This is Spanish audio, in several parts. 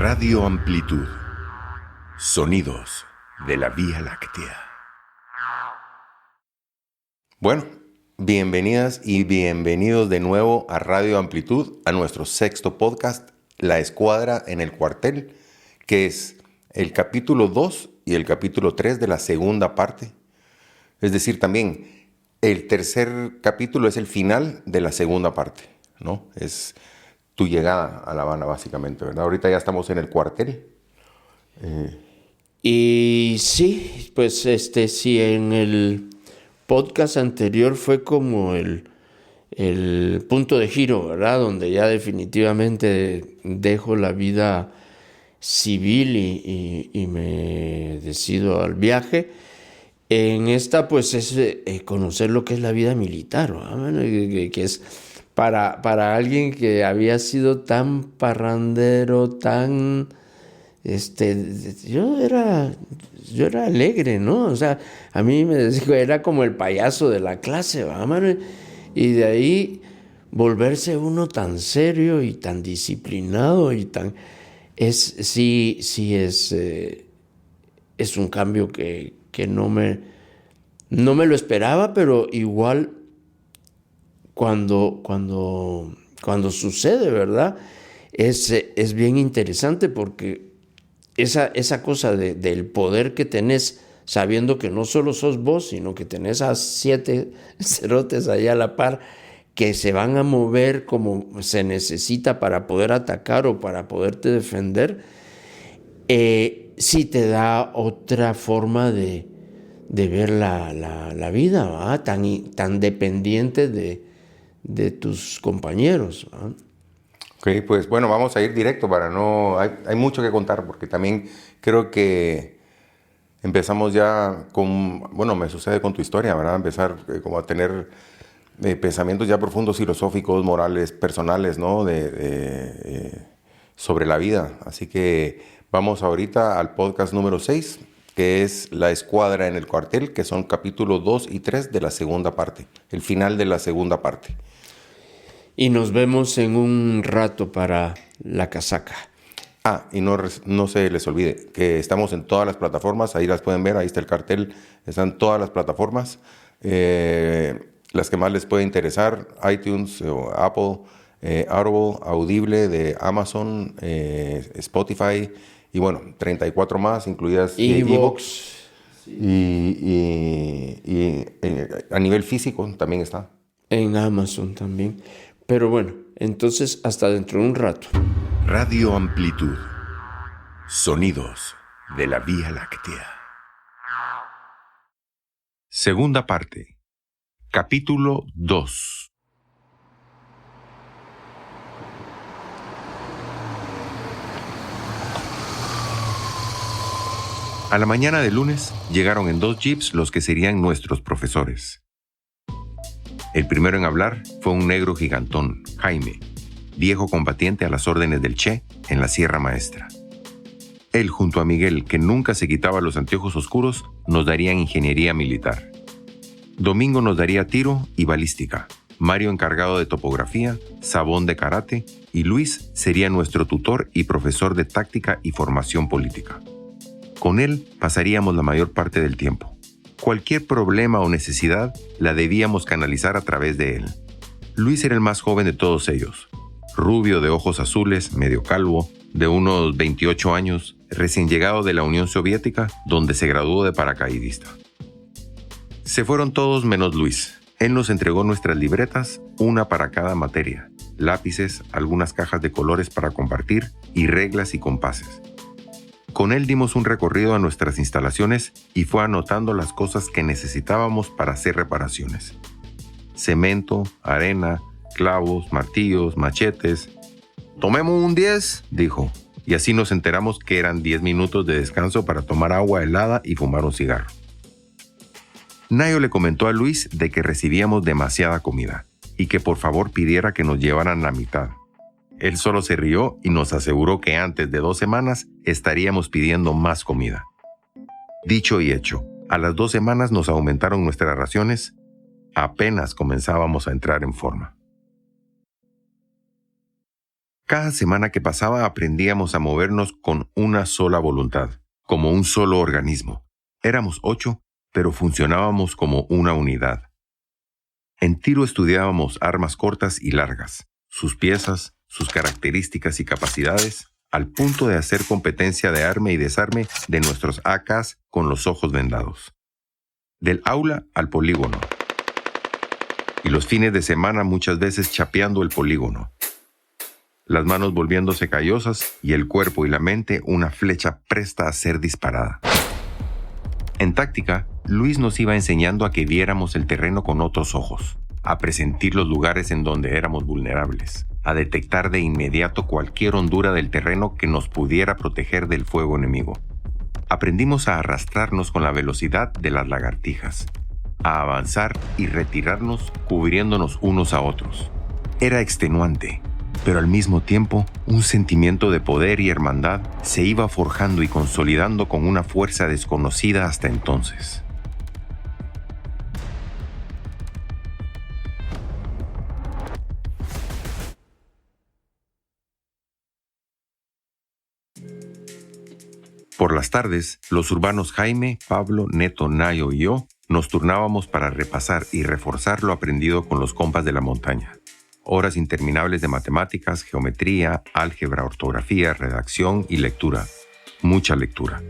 Radio Amplitud. Sonidos de la Vía Láctea. Bueno, bienvenidas y bienvenidos de nuevo a Radio Amplitud, a nuestro sexto podcast, La Escuadra en el Cuartel, que es el capítulo 2 y el capítulo 3 de la segunda parte. Es decir, también el tercer capítulo es el final de la segunda parte, ¿no? Es tu llegada a La Habana, básicamente, ¿verdad? Ahorita ya estamos en el cuartel. Y sí, pues sí, en el podcast anterior fue como el punto de giro, ¿verdad? Donde ya definitivamente dejo la vida civil y me decido al viaje. En esta, pues, es conocer lo que es la vida militar, ¿verdad? Bueno, que es para alguien que había sido tan parrandero, tan... yo era alegre, ¿no? O sea, a mí me decía, era como el payaso de la clase, ¿va, mano? Y de ahí volverse uno tan serio y tan disciplinado y tan... es un cambio que no me lo esperaba, pero igual cuando sucede, ¿verdad? Es bien interesante porque esa cosa del poder que tenés, sabiendo que no solo sos vos, sino que tenés a 7 cerotes allá a la par que se van a mover como se necesita para poder atacar o para poderte defender, sí te da otra forma de ver la vida, ¿verdad? Tan dependiente de tus compañeros, ¿verdad? Ok, pues bueno, vamos a ir directo para no... Hay mucho que contar porque también creo que empezamos ya con... Bueno, me sucede con tu historia, ¿verdad? Empezar como a tener pensamientos ya profundos, filosóficos, morales, personales, ¿no? Sobre la vida. Así que vamos ahorita al podcast número 6, que es La Escuadra en el Cuartel, que son capítulos 2 y 3 de la segunda parte, el final de la segunda parte. Y nos vemos en un rato para la casaca. Y no se les olvide que estamos en todas las plataformas, ahí las pueden ver, ahí está el cartel, están todas las plataformas, las que más les puede interesar, iTunes, Apple, Audible, Audible de Amazon, Spotify, y bueno, 34 más, incluidas iVoox. Y a nivel físico también está. En Amazon también. Pero bueno, entonces hasta dentro de un rato. Radio Amplitud. Sonidos de la Vía Láctea. Segunda parte. Capítulo 2. A la mañana de lunes llegaron en 2 jeeps los que serían nuestros profesores. El primero en hablar fue un negro gigantón, Jaime, viejo combatiente a las órdenes del Che en la Sierra Maestra. Él, junto a Miguel, que nunca se quitaba los anteojos oscuros, nos darían ingeniería militar. Domingo nos daría tiro y balística, Mario encargado de topografía, Sabón de karate y Luis sería nuestro tutor y profesor de táctica y formación política. Con él pasaríamos la mayor parte del tiempo. Cualquier problema o necesidad la debíamos canalizar a través de él. Luis era el más joven de todos ellos. Rubio, de ojos azules, medio calvo, de unos 28 años, recién llegado de la Unión Soviética, donde se graduó de paracaidista. Se fueron todos menos Luis. Él nos entregó nuestras libretas, una para cada materia, lápices, algunas cajas de colores para compartir y reglas y compases. Con él dimos un recorrido a nuestras instalaciones y fue anotando las cosas que necesitábamos para hacer reparaciones. Cemento, arena, clavos, martillos, machetes. «Tomemos un 10», dijo, y así nos enteramos que eran 10 minutos de descanso para tomar agua helada y fumar un cigarro. Nayo le comentó a Luis de que recibíamos demasiada comida y que por favor pidiera que nos llevaran la mitad. Él solo se rió y nos aseguró que antes de 2 semanas estaríamos pidiendo más comida. Dicho y hecho, a las 2 semanas nos aumentaron nuestras raciones. Apenas comenzábamos a entrar en forma. Cada semana que pasaba aprendíamos a movernos con una sola voluntad, como un solo organismo. Éramos 8, pero funcionábamos como una unidad. En tiro estudiábamos armas cortas y largas, sus piezas, sus características y capacidades, al punto de hacer competencia de arme y desarme de nuestros AKs con los ojos vendados. Del aula al polígono. Y los fines de semana muchas veces chapeando el polígono. Las manos volviéndose callosas y el cuerpo y la mente una flecha presta a ser disparada. En táctica, Luis nos iba enseñando a que viéramos el terreno con otros ojos, a presentir los lugares en donde éramos vulnerables, a detectar de inmediato cualquier hondura del terreno que nos pudiera proteger del fuego enemigo. Aprendimos a arrastrarnos con la velocidad de las lagartijas, a avanzar y retirarnos cubriéndonos unos a otros. Era extenuante, pero al mismo tiempo un sentimiento de poder y hermandad se iba forjando y consolidando con una fuerza desconocida hasta entonces. Por las tardes, los urbanos Jaime, Pablo, Neto, Nayo y yo nos turnábamos para repasar y reforzar lo aprendido con los compas de la montaña. Horas interminables de matemáticas, geometría, álgebra, ortografía, redacción y lectura. Mucha lectura.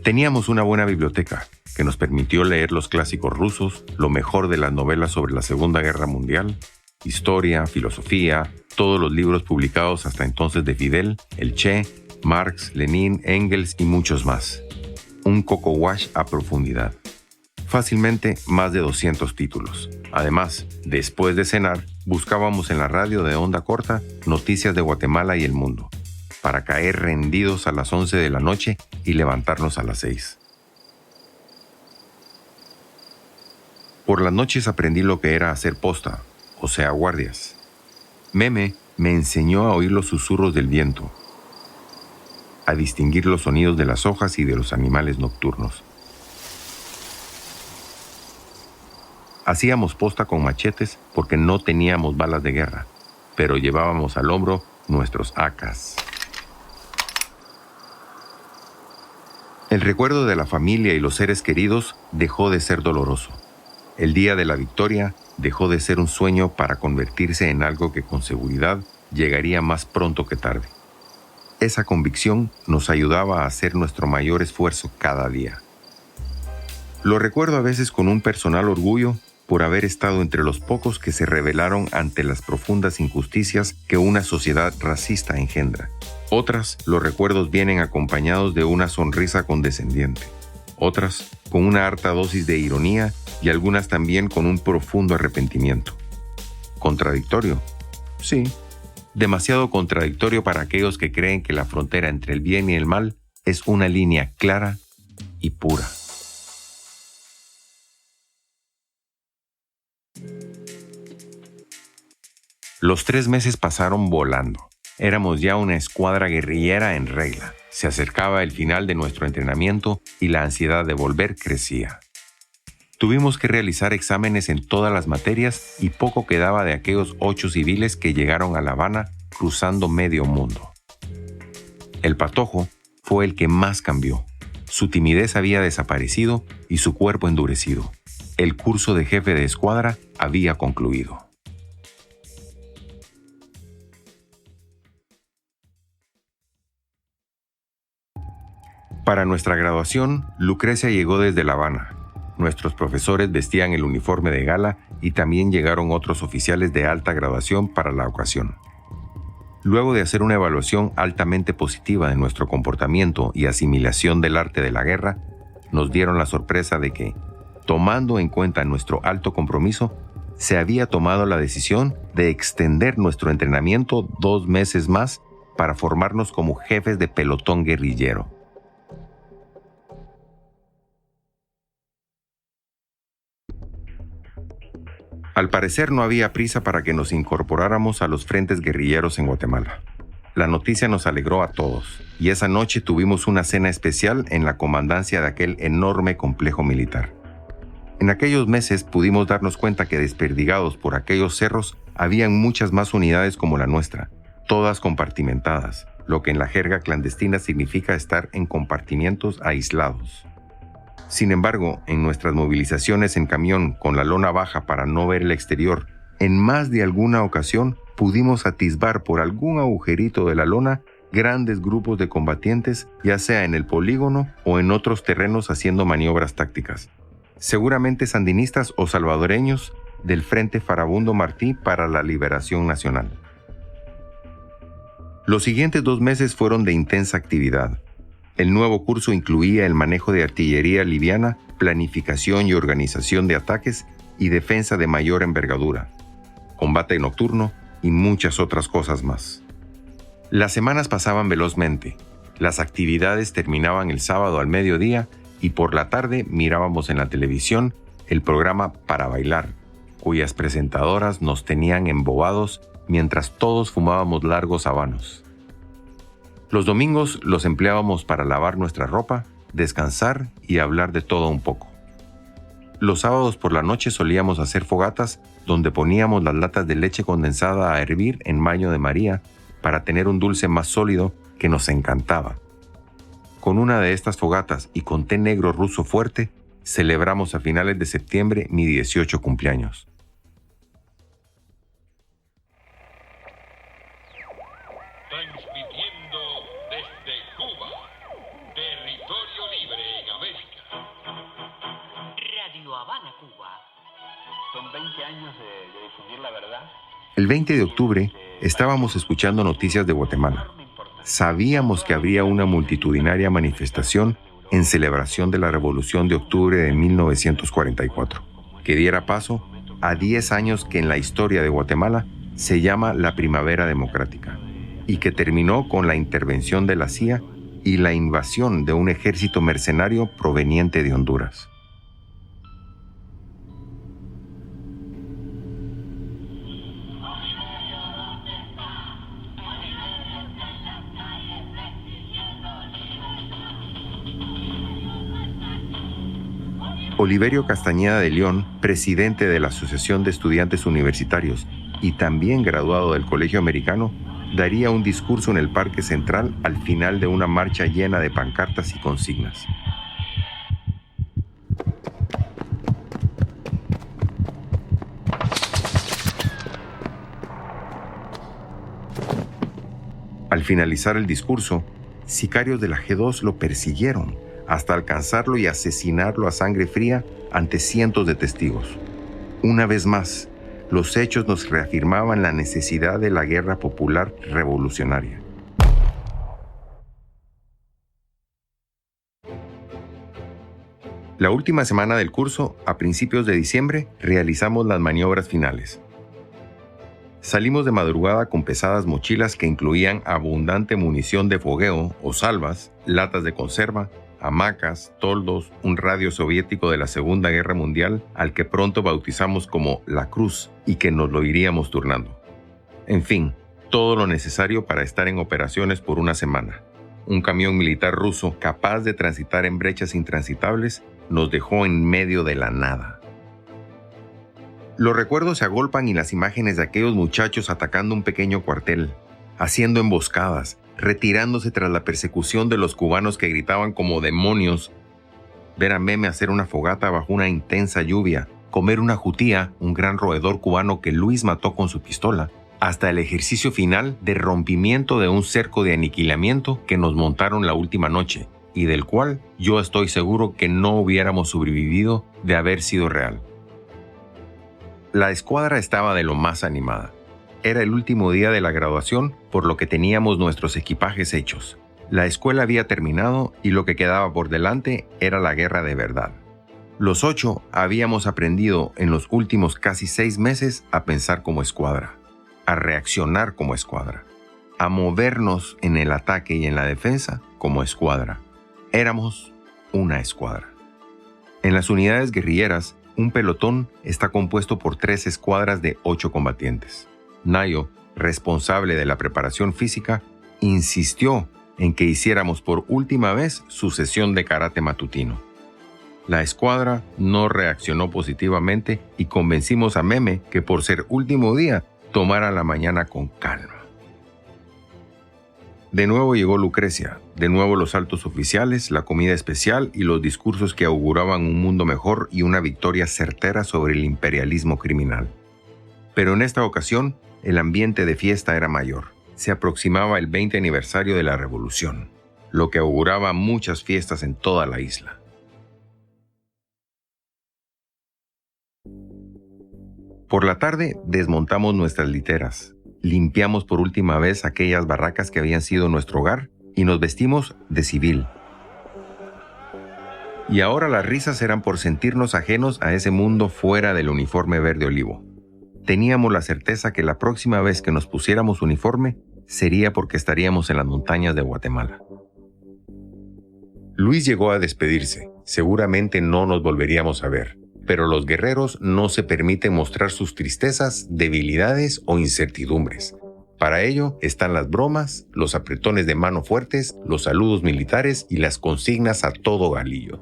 Teníamos una buena biblioteca que nos permitió leer los clásicos rusos, lo mejor de las novelas sobre la Segunda Guerra Mundial, historia, filosofía, todos los libros publicados hasta entonces de Fidel, el Che, Marx, Lenin, Engels y muchos más. Un coco wash a profundidad. Fácilmente más de 200 títulos. Además, después de cenar, buscábamos en la radio de onda corta noticias de Guatemala y el mundo, para caer rendidos a las 11 de la noche y levantarnos a las 6. Por las noches aprendí lo que era hacer posta, o sea, guardias. Meme me enseñó a oír los susurros del viento, a distinguir los sonidos de las hojas y de los animales nocturnos. Hacíamos posta con machetes porque no teníamos balas de guerra, pero llevábamos al hombro nuestros AKs. El recuerdo de la familia y los seres queridos dejó de ser doloroso. El día de la victoria dejó de ser un sueño para convertirse en algo que con seguridad llegaría más pronto que tarde. Esa convicción nos ayudaba a hacer nuestro mayor esfuerzo cada día. Lo recuerdo a veces con un personal orgullo por haber estado entre los pocos que se rebelaron ante las profundas injusticias que una sociedad racista engendra. Otras, los recuerdos vienen acompañados de una sonrisa condescendiente. Otras, con una harta dosis de ironía y algunas también con un profundo arrepentimiento. ¿Contradictorio? Sí. Demasiado contradictorio para aquellos que creen que la frontera entre el bien y el mal es una línea clara y pura. Los 3 meses pasaron volando. Éramos ya una escuadra guerrillera en regla. Se acercaba el final de nuestro entrenamiento y la ansiedad de volver crecía. Tuvimos que realizar exámenes en todas las materias y poco quedaba de aquellos 8 civiles que llegaron a La Habana cruzando medio mundo. El Patojo fue el que más cambió. Su timidez había desaparecido y su cuerpo endurecido. El curso de jefe de escuadra había concluido. Para nuestra graduación, Lucrecia llegó desde La Habana. Nuestros profesores vestían el uniforme de gala y también llegaron otros oficiales de alta graduación para la ocasión. Luego de hacer una evaluación altamente positiva de nuestro comportamiento y asimilación del arte de la guerra, nos dieron la sorpresa de que, tomando en cuenta nuestro alto compromiso, se había tomado la decisión de extender nuestro entrenamiento 2 meses más para formarnos como jefes de pelotón guerrillero. Al parecer no había prisa para que nos incorporáramos a los frentes guerrilleros en Guatemala. La noticia nos alegró a todos, y esa noche tuvimos una cena especial en la comandancia de aquel enorme complejo militar. En aquellos meses pudimos darnos cuenta que desperdigados por aquellos cerros habían muchas más unidades como la nuestra, todas compartimentadas, lo que en la jerga clandestina significa estar en compartimientos aislados. Sin embargo, en nuestras movilizaciones en camión con la lona baja para no ver el exterior, en más de alguna ocasión pudimos atisbar por algún agujerito de la lona grandes grupos de combatientes, ya sea en el polígono o en otros terrenos haciendo maniobras tácticas. Seguramente sandinistas o salvadoreños del Frente Farabundo Martí para la Liberación Nacional. Los siguientes 2 meses fueron de intensa actividad. El nuevo curso incluía el manejo de artillería liviana, planificación y organización de ataques y defensa de mayor envergadura, combate nocturno y muchas otras cosas más. Las semanas pasaban velozmente. Las actividades terminaban el sábado al mediodía y por la tarde mirábamos en la televisión el programa Para Bailar, cuyas presentadoras nos tenían embobados mientras todos fumábamos largos habanos. Los domingos los empleábamos para lavar nuestra ropa, descansar y hablar de todo un poco. Los sábados por la noche solíamos hacer fogatas donde poníamos las latas de leche condensada a hervir en baño de María para tener un dulce más sólido que nos encantaba. Con una de estas fogatas y con té negro ruso fuerte, celebramos a finales de septiembre mi 18 cumpleaños. Transmitiendo desde Cuba, territorio libre en América. Radio Habana, Cuba. Son 20 años de difundir la verdad. El 20 de octubre estábamos escuchando noticias de Guatemala. Sabíamos que habría una multitudinaria manifestación en celebración de la Revolución de Octubre de 1944, que diera paso a 10 años que en la historia de Guatemala se llama la Primavera Democrática, y que terminó con la intervención de la CIA y la invasión de un ejército mercenario proveniente de Honduras. Oliverio Castañeda de León, presidente de la Asociación de Estudiantes Universitarios y también graduado del Colegio Americano, daría un discurso en el Parque Central al final de una marcha llena de pancartas y consignas. Al finalizar el discurso, sicarios de la G2 lo persiguieron hasta alcanzarlo y asesinarlo a sangre fría ante cientos de testigos. Una vez más, los hechos nos reafirmaban la necesidad de la guerra popular revolucionaria. La última semana del curso, a principios de diciembre, realizamos las maniobras finales. Salimos de madrugada con pesadas mochilas que incluían abundante munición de fogueo o salvas, latas de conserva, hamacas, toldos, un radio soviético de la Segunda Guerra Mundial al que pronto bautizamos como La Cruz y que nos lo iríamos turnando. En fin, todo lo necesario para estar en operaciones por una semana. Un camión militar ruso capaz de transitar en brechas intransitables nos dejó en medio de la nada. Los recuerdos se agolpan y las imágenes de aquellos muchachos atacando un pequeño cuartel, haciendo emboscadas, retirándose tras la persecución de los cubanos que gritaban como demonios, ver a Meme hacer una fogata bajo una intensa lluvia, comer una jutía, un gran roedor cubano que Luis mató con su pistola, hasta el ejercicio final de rompimiento de un cerco de aniquilamiento que nos montaron la última noche y del cual yo estoy seguro que no hubiéramos sobrevivido de haber sido real. La escuadra estaba de lo más animada. Era el último día de la graduación, por lo que teníamos nuestros equipajes hechos. La escuela había terminado y lo que quedaba por delante era la guerra de verdad. Los 8 habíamos aprendido en los últimos casi 6 meses a pensar como escuadra, a reaccionar como escuadra, a movernos en el ataque y en la defensa como escuadra. Éramos una escuadra. En las unidades guerrilleras, un pelotón está compuesto por 3 escuadras de 8 combatientes. Nayo, responsable de la preparación física, insistió en que hiciéramos por última vez su sesión de karate matutino. La escuadra no reaccionó positivamente y convencimos a Meme que por ser último día tomara la mañana con calma. De nuevo llegó Lucrecia, de nuevo los altos oficiales, la comida especial y los discursos que auguraban un mundo mejor y una victoria certera sobre el imperialismo criminal. Pero en esta ocasión, el ambiente de fiesta era mayor. Se aproximaba el 20 aniversario de la Revolución, lo que auguraba muchas fiestas en toda la isla. Por la tarde desmontamos nuestras literas, limpiamos por última vez aquellas barracas que habían sido nuestro hogar y nos vestimos de civil. Y ahora las risas eran por sentirnos ajenos a ese mundo fuera del uniforme verde olivo. Teníamos la certeza que la próxima vez que nos pusiéramos uniforme sería porque estaríamos en las montañas de Guatemala. Luis llegó a despedirse. Seguramente no nos volveríamos a ver. Pero los guerreros no se permiten mostrar sus tristezas, debilidades o incertidumbres. Para ello están las bromas, los apretones de mano fuertes, los saludos militares y las consignas a todo galillo.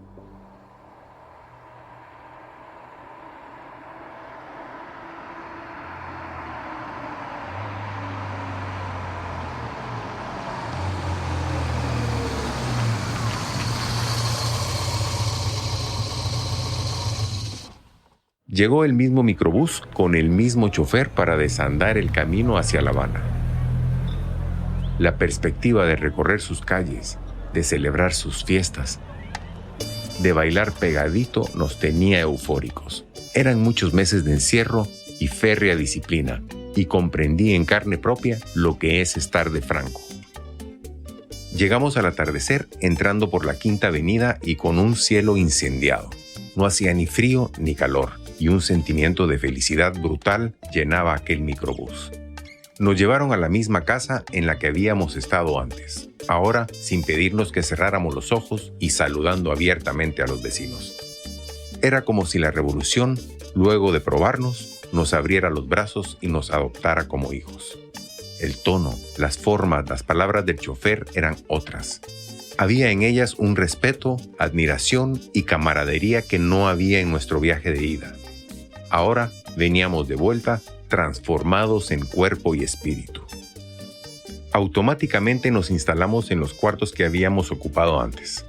Llegó el mismo microbús con el mismo chofer para desandar el camino hacia La Habana. La perspectiva de recorrer sus calles, de celebrar sus fiestas, de bailar pegadito nos tenía eufóricos. Eran muchos meses de encierro y férrea disciplina, y comprendí en carne propia lo que es estar de Franco. Llegamos al atardecer entrando por la Quinta Avenida y con un cielo incendiado. No hacía ni frío ni calor, y un sentimiento de felicidad brutal llenaba aquel microbús. Nos llevaron a la misma casa en la que habíamos estado antes, ahora sin pedirnos que cerráramos los ojos y saludando abiertamente a los vecinos. Era como si la revolución, luego de probarnos, nos abriera los brazos y nos adoptara como hijos. El tono, las formas, las palabras del chofer eran otras. Había en ellas un respeto, admiración y camaradería que no había en nuestro viaje de ida. Ahora veníamos de vuelta, transformados en cuerpo y espíritu. Automáticamente nos instalamos en los cuartos que habíamos ocupado antes.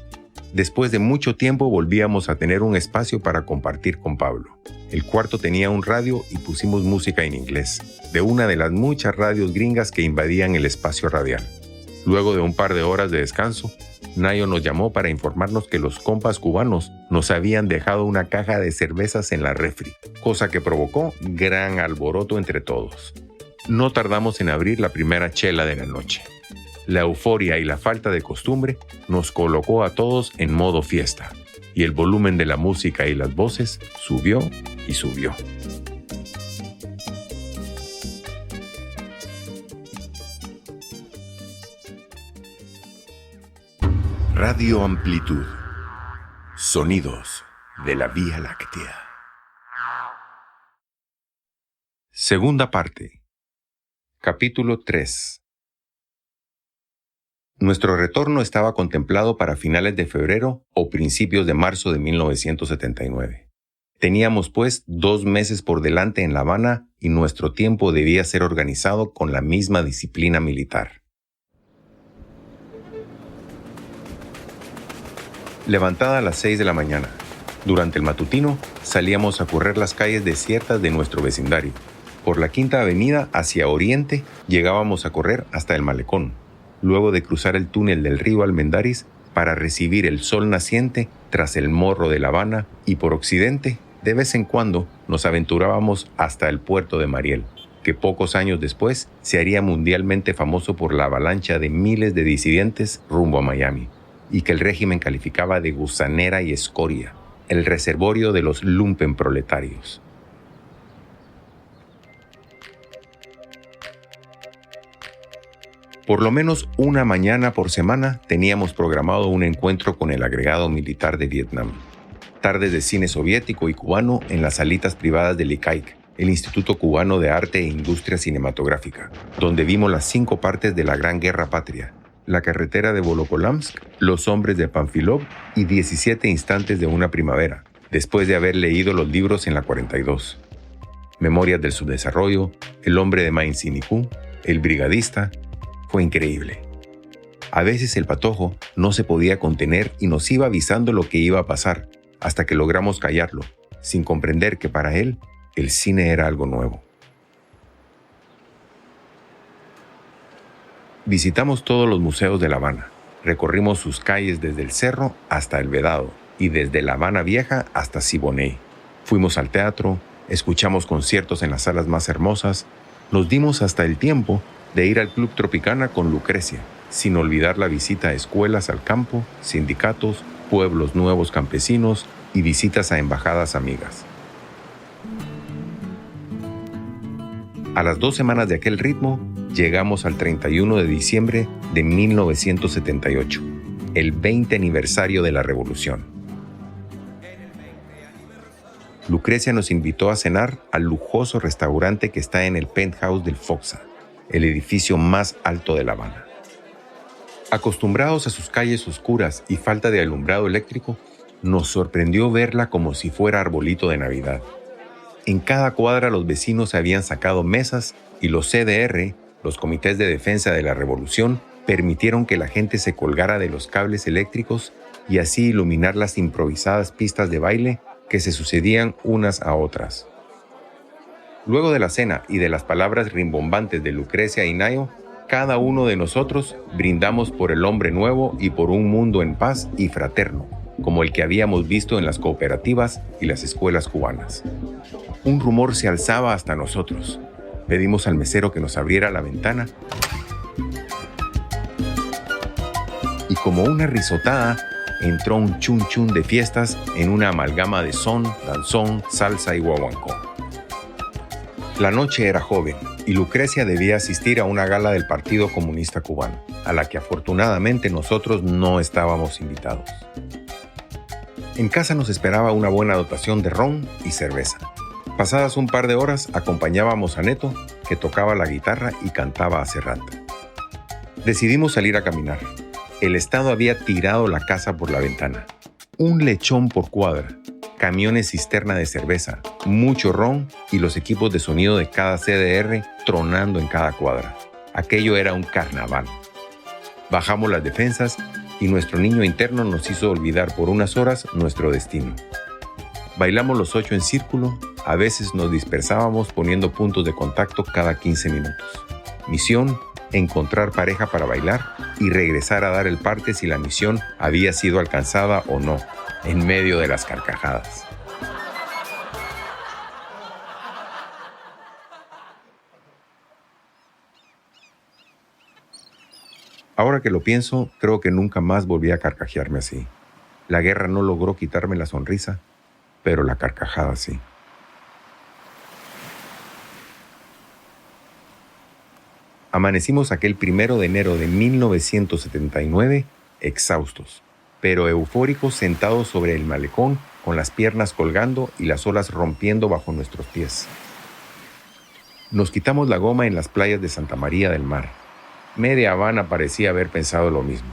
Después de mucho tiempo volvíamos a tener un espacio para compartir con Pablo. El cuarto tenía un radio y pusimos música en inglés, de una de las muchas radios gringas que invadían el espacio radial. Luego de un par de horas de descanso, Nayo nos llamó para informarnos que los compas cubanos nos habían dejado una caja de cervezas en la refri, cosa que provocó gran alboroto entre todos. No tardamos en abrir la primera chela de la noche. La euforia y la falta de costumbre nos colocó a todos en modo fiesta, y el volumen de la música y las voces subió y subió. Radio Amplitud. Sonidos de la Vía Láctea. Segunda parte. Capítulo 3. Nuestro retorno estaba contemplado para finales de febrero o principios de marzo de 1979. Teníamos, pues, 2 meses por delante en La Habana y nuestro tiempo debía ser organizado con la misma disciplina militar. Levantada a las 6 de la mañana, durante el matutino salíamos a correr las calles desiertas de nuestro vecindario. Por la Quinta Avenida hacia oriente llegábamos a correr hasta el Malecón, luego de cruzar el túnel del río Almendaris para recibir el sol naciente tras el Morro de La Habana, y por occidente, de vez en cuando, nos aventurábamos hasta el puerto de Mariel, que pocos años después se haría mundialmente famoso por la avalancha de miles de disidentes rumbo a Miami, y que el régimen calificaba de gusanera y escoria, el reservorio de los lumpenproletarios. Por lo menos una mañana por semana teníamos programado un encuentro con el agregado militar de Vietnam. Tardes de cine soviético y cubano en las salitas privadas del ICAIC, el Instituto Cubano de Arte e Industria Cinematográfica, donde vimos las 5 partes de la Gran Guerra Patria, La carretera de Volokólamsk, Los hombres de Panfilov y 17 instantes de una primavera, después de haber leído los libros en la 42. Memorias del subdesarrollo, El hombre de Mainzinicú, El brigadista. Fue increíble. A veces el patojo no se podía contener y nos iba avisando lo que iba a pasar, hasta que logramos callarlo, sin comprender que para él el cine era algo nuevo. Visitamos todos los museos de La Habana. Recorrimos sus calles desde el Cerro hasta el Vedado y desde La Habana Vieja hasta Siboney. Fuimos al teatro, escuchamos conciertos en las salas más hermosas, nos dimos hasta el tiempo de ir al Club Tropicana con Lucrecia, sin olvidar la visita a escuelas al campo, sindicatos, pueblos nuevos campesinos y visitas a embajadas amigas. A las 2 semanas de aquel ritmo, llegamos al 31 de diciembre de 1978, el 20 aniversario de la Revolución. Lucrecia nos invitó a cenar al lujoso restaurante que está en el penthouse del Foxa, el edificio más alto de La Habana. Acostumbrados a sus calles oscuras y falta de alumbrado eléctrico, nos sorprendió verla como si fuera arbolito de Navidad. En cada cuadra los vecinos habían sacado mesas y los CDR, los Comités de Defensa de la Revolución, permitieron que la gente se colgara de los cables eléctricos y así iluminar las improvisadas pistas de baile que se sucedían unas a otras. Luego de la cena y de las palabras rimbombantes de Lucrecia y Nayo, cada uno de nosotros brindamos por el hombre nuevo y por un mundo en paz y fraterno, como el que habíamos visto en las cooperativas y las escuelas cubanas. Un rumor se alzaba hasta nosotros. Pedimos al mesero que nos abriera la ventana y como una risotada entró un chun chun de fiestas en una amalgama de son, danzón, salsa y guaguancó. La noche era joven y Lucrecia debía asistir a una gala del Partido Comunista Cubano, a la que afortunadamente nosotros no estábamos invitados. En casa nos esperaba una buena dotación de ron y cerveza. Pasadas un par de horas acompañábamos a Neto, que tocaba la guitarra y cantaba a Serrat. Decidimos salir a caminar. El Estado había tirado la casa por la ventana. Un lechón por cuadra, camiones cisterna de cerveza, mucho ron y los equipos de sonido de cada CDR tronando en cada cuadra. Aquello era un carnaval. Bajamos las defensas y nuestro niño interno nos hizo olvidar por unas horas nuestro destino. Bailamos los 8 en círculo, a veces nos dispersábamos poniendo puntos de contacto cada 15 minutos. Misión: encontrar pareja para bailar y regresar a dar el parte si la misión había sido alcanzada o no, en medio de las carcajadas. Ahora que lo pienso, creo que nunca más volví a carcajearme así. La guerra no logró quitarme la sonrisa, pero la carcajada sí. Amanecimos aquel 1 de enero de 1979, exhaustos, pero eufóricos, sentados sobre el malecón, con las piernas colgando y las olas rompiendo bajo nuestros pies. Nos quitamos la goma en las playas de Santa María del Mar. Media Habana parecía haber pensado lo mismo.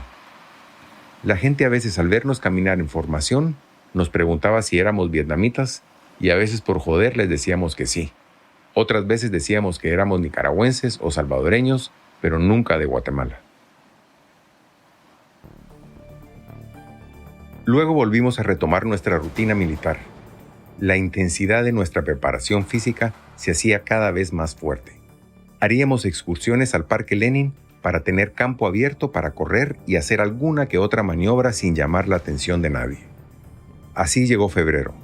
La gente a veces al vernos caminar en formación nos preguntaba si éramos vietnamitas y a veces por joder les decíamos que sí. Otras veces decíamos que éramos nicaragüenses o salvadoreños, pero nunca de Guatemala. Luego volvimos a retomar nuestra rutina militar. La intensidad de nuestra preparación física se hacía cada vez más fuerte. Haríamos excursiones al Parque Lenin para tener campo abierto para correr y hacer alguna que otra maniobra sin llamar la atención de nadie. Así llegó febrero.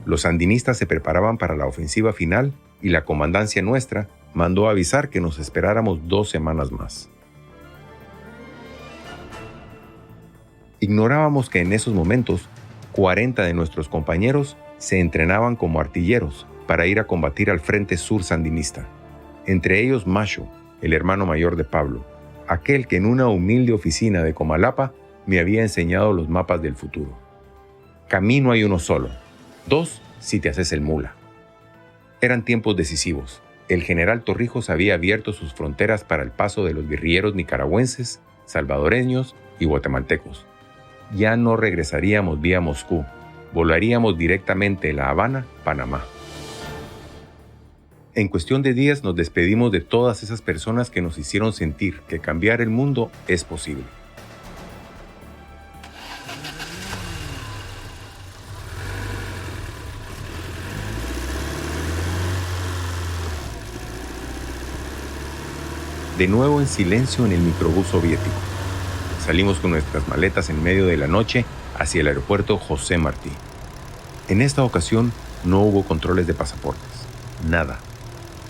Los sandinistas se preparaban para la ofensiva final y la comandancia nuestra mandó avisar que nos esperáramos 2 semanas más. Ignorábamos que en esos momentos 40 de nuestros compañeros se entrenaban como artilleros para ir a combatir al Frente Sur Sandinista. Entre ellos Macho, el hermano mayor de Pablo, aquel que en una humilde oficina de Comalapa me había enseñado los mapas del futuro. Camino hay uno solo, 2 si te haces el mula. Eran tiempos decisivos. El general Torrijos había abierto sus fronteras para el paso de los guerrilleros nicaragüenses, salvadoreños y guatemaltecos. Ya no regresaríamos vía Moscú, volaríamos directamente de La Habana, Panamá. En cuestión de días nos despedimos de todas esas personas que nos hicieron sentir que cambiar el mundo es posible. de nuevo en silencio en el microbús soviético. Salimos con nuestras maletas en medio de la noche hacia el aeropuerto José Martí. En esta ocasión no hubo controles de pasaportes, nada.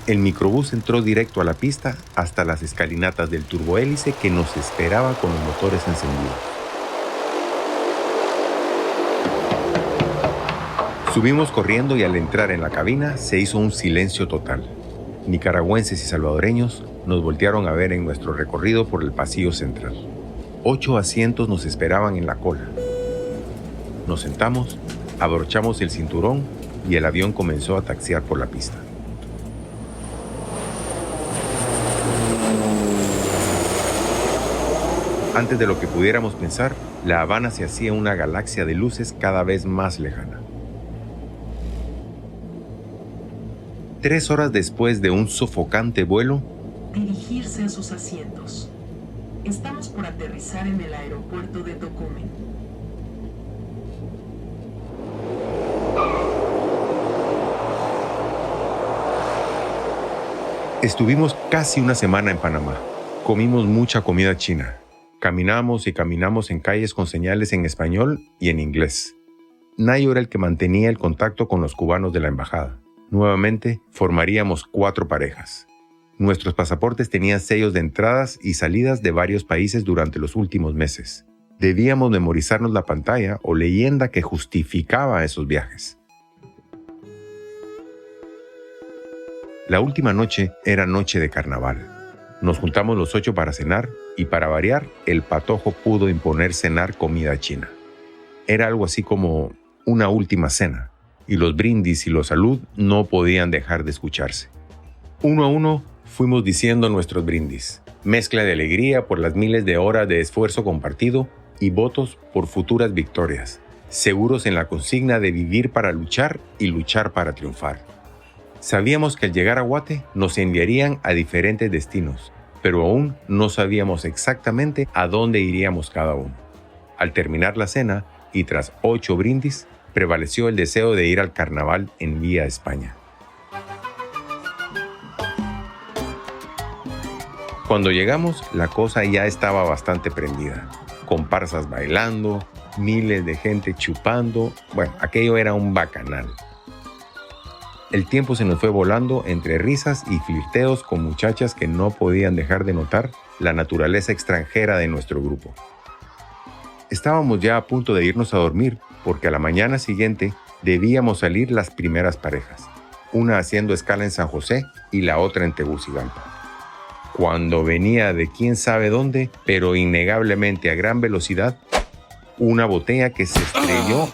El microbús entró directo a la pista hasta las escalinatas del turbohélice que nos esperaba con los motores encendidos. Subimos corriendo y al entrar en la cabina se hizo un silencio total. Nicaragüenses y salvadoreños nos voltearon a ver en nuestro recorrido por el pasillo central. 8 asientos nos esperaban en la cola. Nos sentamos, abrochamos el cinturón y el avión comenzó a taxiar por la pista. Antes de lo que pudiéramos pensar, La Habana se hacía una galaxia de luces cada vez más lejana. 3 horas después de un sofocante vuelo, dirigirse a sus asientos. Estamos por aterrizar en el aeropuerto de Tocumen. estuvimos casi una semana en Panamá. Comimos mucha comida china. Caminamos y caminamos en calles con señales en español y en inglés. Nayo era el que mantenía el contacto con los cubanos de la embajada. Nuevamente, formaríamos 4 parejas. Nuestros pasaportes tenían sellos de entradas y salidas de varios países durante los últimos meses. Debíamos memorizarnos la pantalla o leyenda que justificaba esos viajes. La última noche era noche de carnaval. Nos juntamos los 8 para cenar y para variar, el patojo pudo imponer cenar comida china. Era algo así como una última cena, y los brindis y los salud no podían dejar de escucharse. Uno a uno fuimos diciendo nuestros brindis, mezcla de alegría por las miles de horas de esfuerzo compartido y votos por futuras victorias, seguros en la consigna de vivir para luchar y luchar para triunfar. Sabíamos que al llegar a Guate nos enviarían a diferentes destinos, pero aún no sabíamos exactamente a dónde iríamos cada uno. Al terminar la cena y tras 8 brindis, prevaleció el deseo de ir al carnaval en vía España. Cuando llegamos, la cosa ya estaba bastante prendida. Comparsas bailando, miles de gente chupando. Bueno, aquello era un bacanal. El tiempo se nos fue volando entre risas y flirteos con muchachas que no podían dejar de notar la naturaleza extranjera de nuestro grupo. Estábamos ya a punto de irnos a dormir porque a la mañana siguiente debíamos salir las primeras parejas, una haciendo escala en San José y la otra en Tegucigalpa. Cuando venía de quién sabe dónde, pero innegablemente a gran velocidad, una botella que se estrelló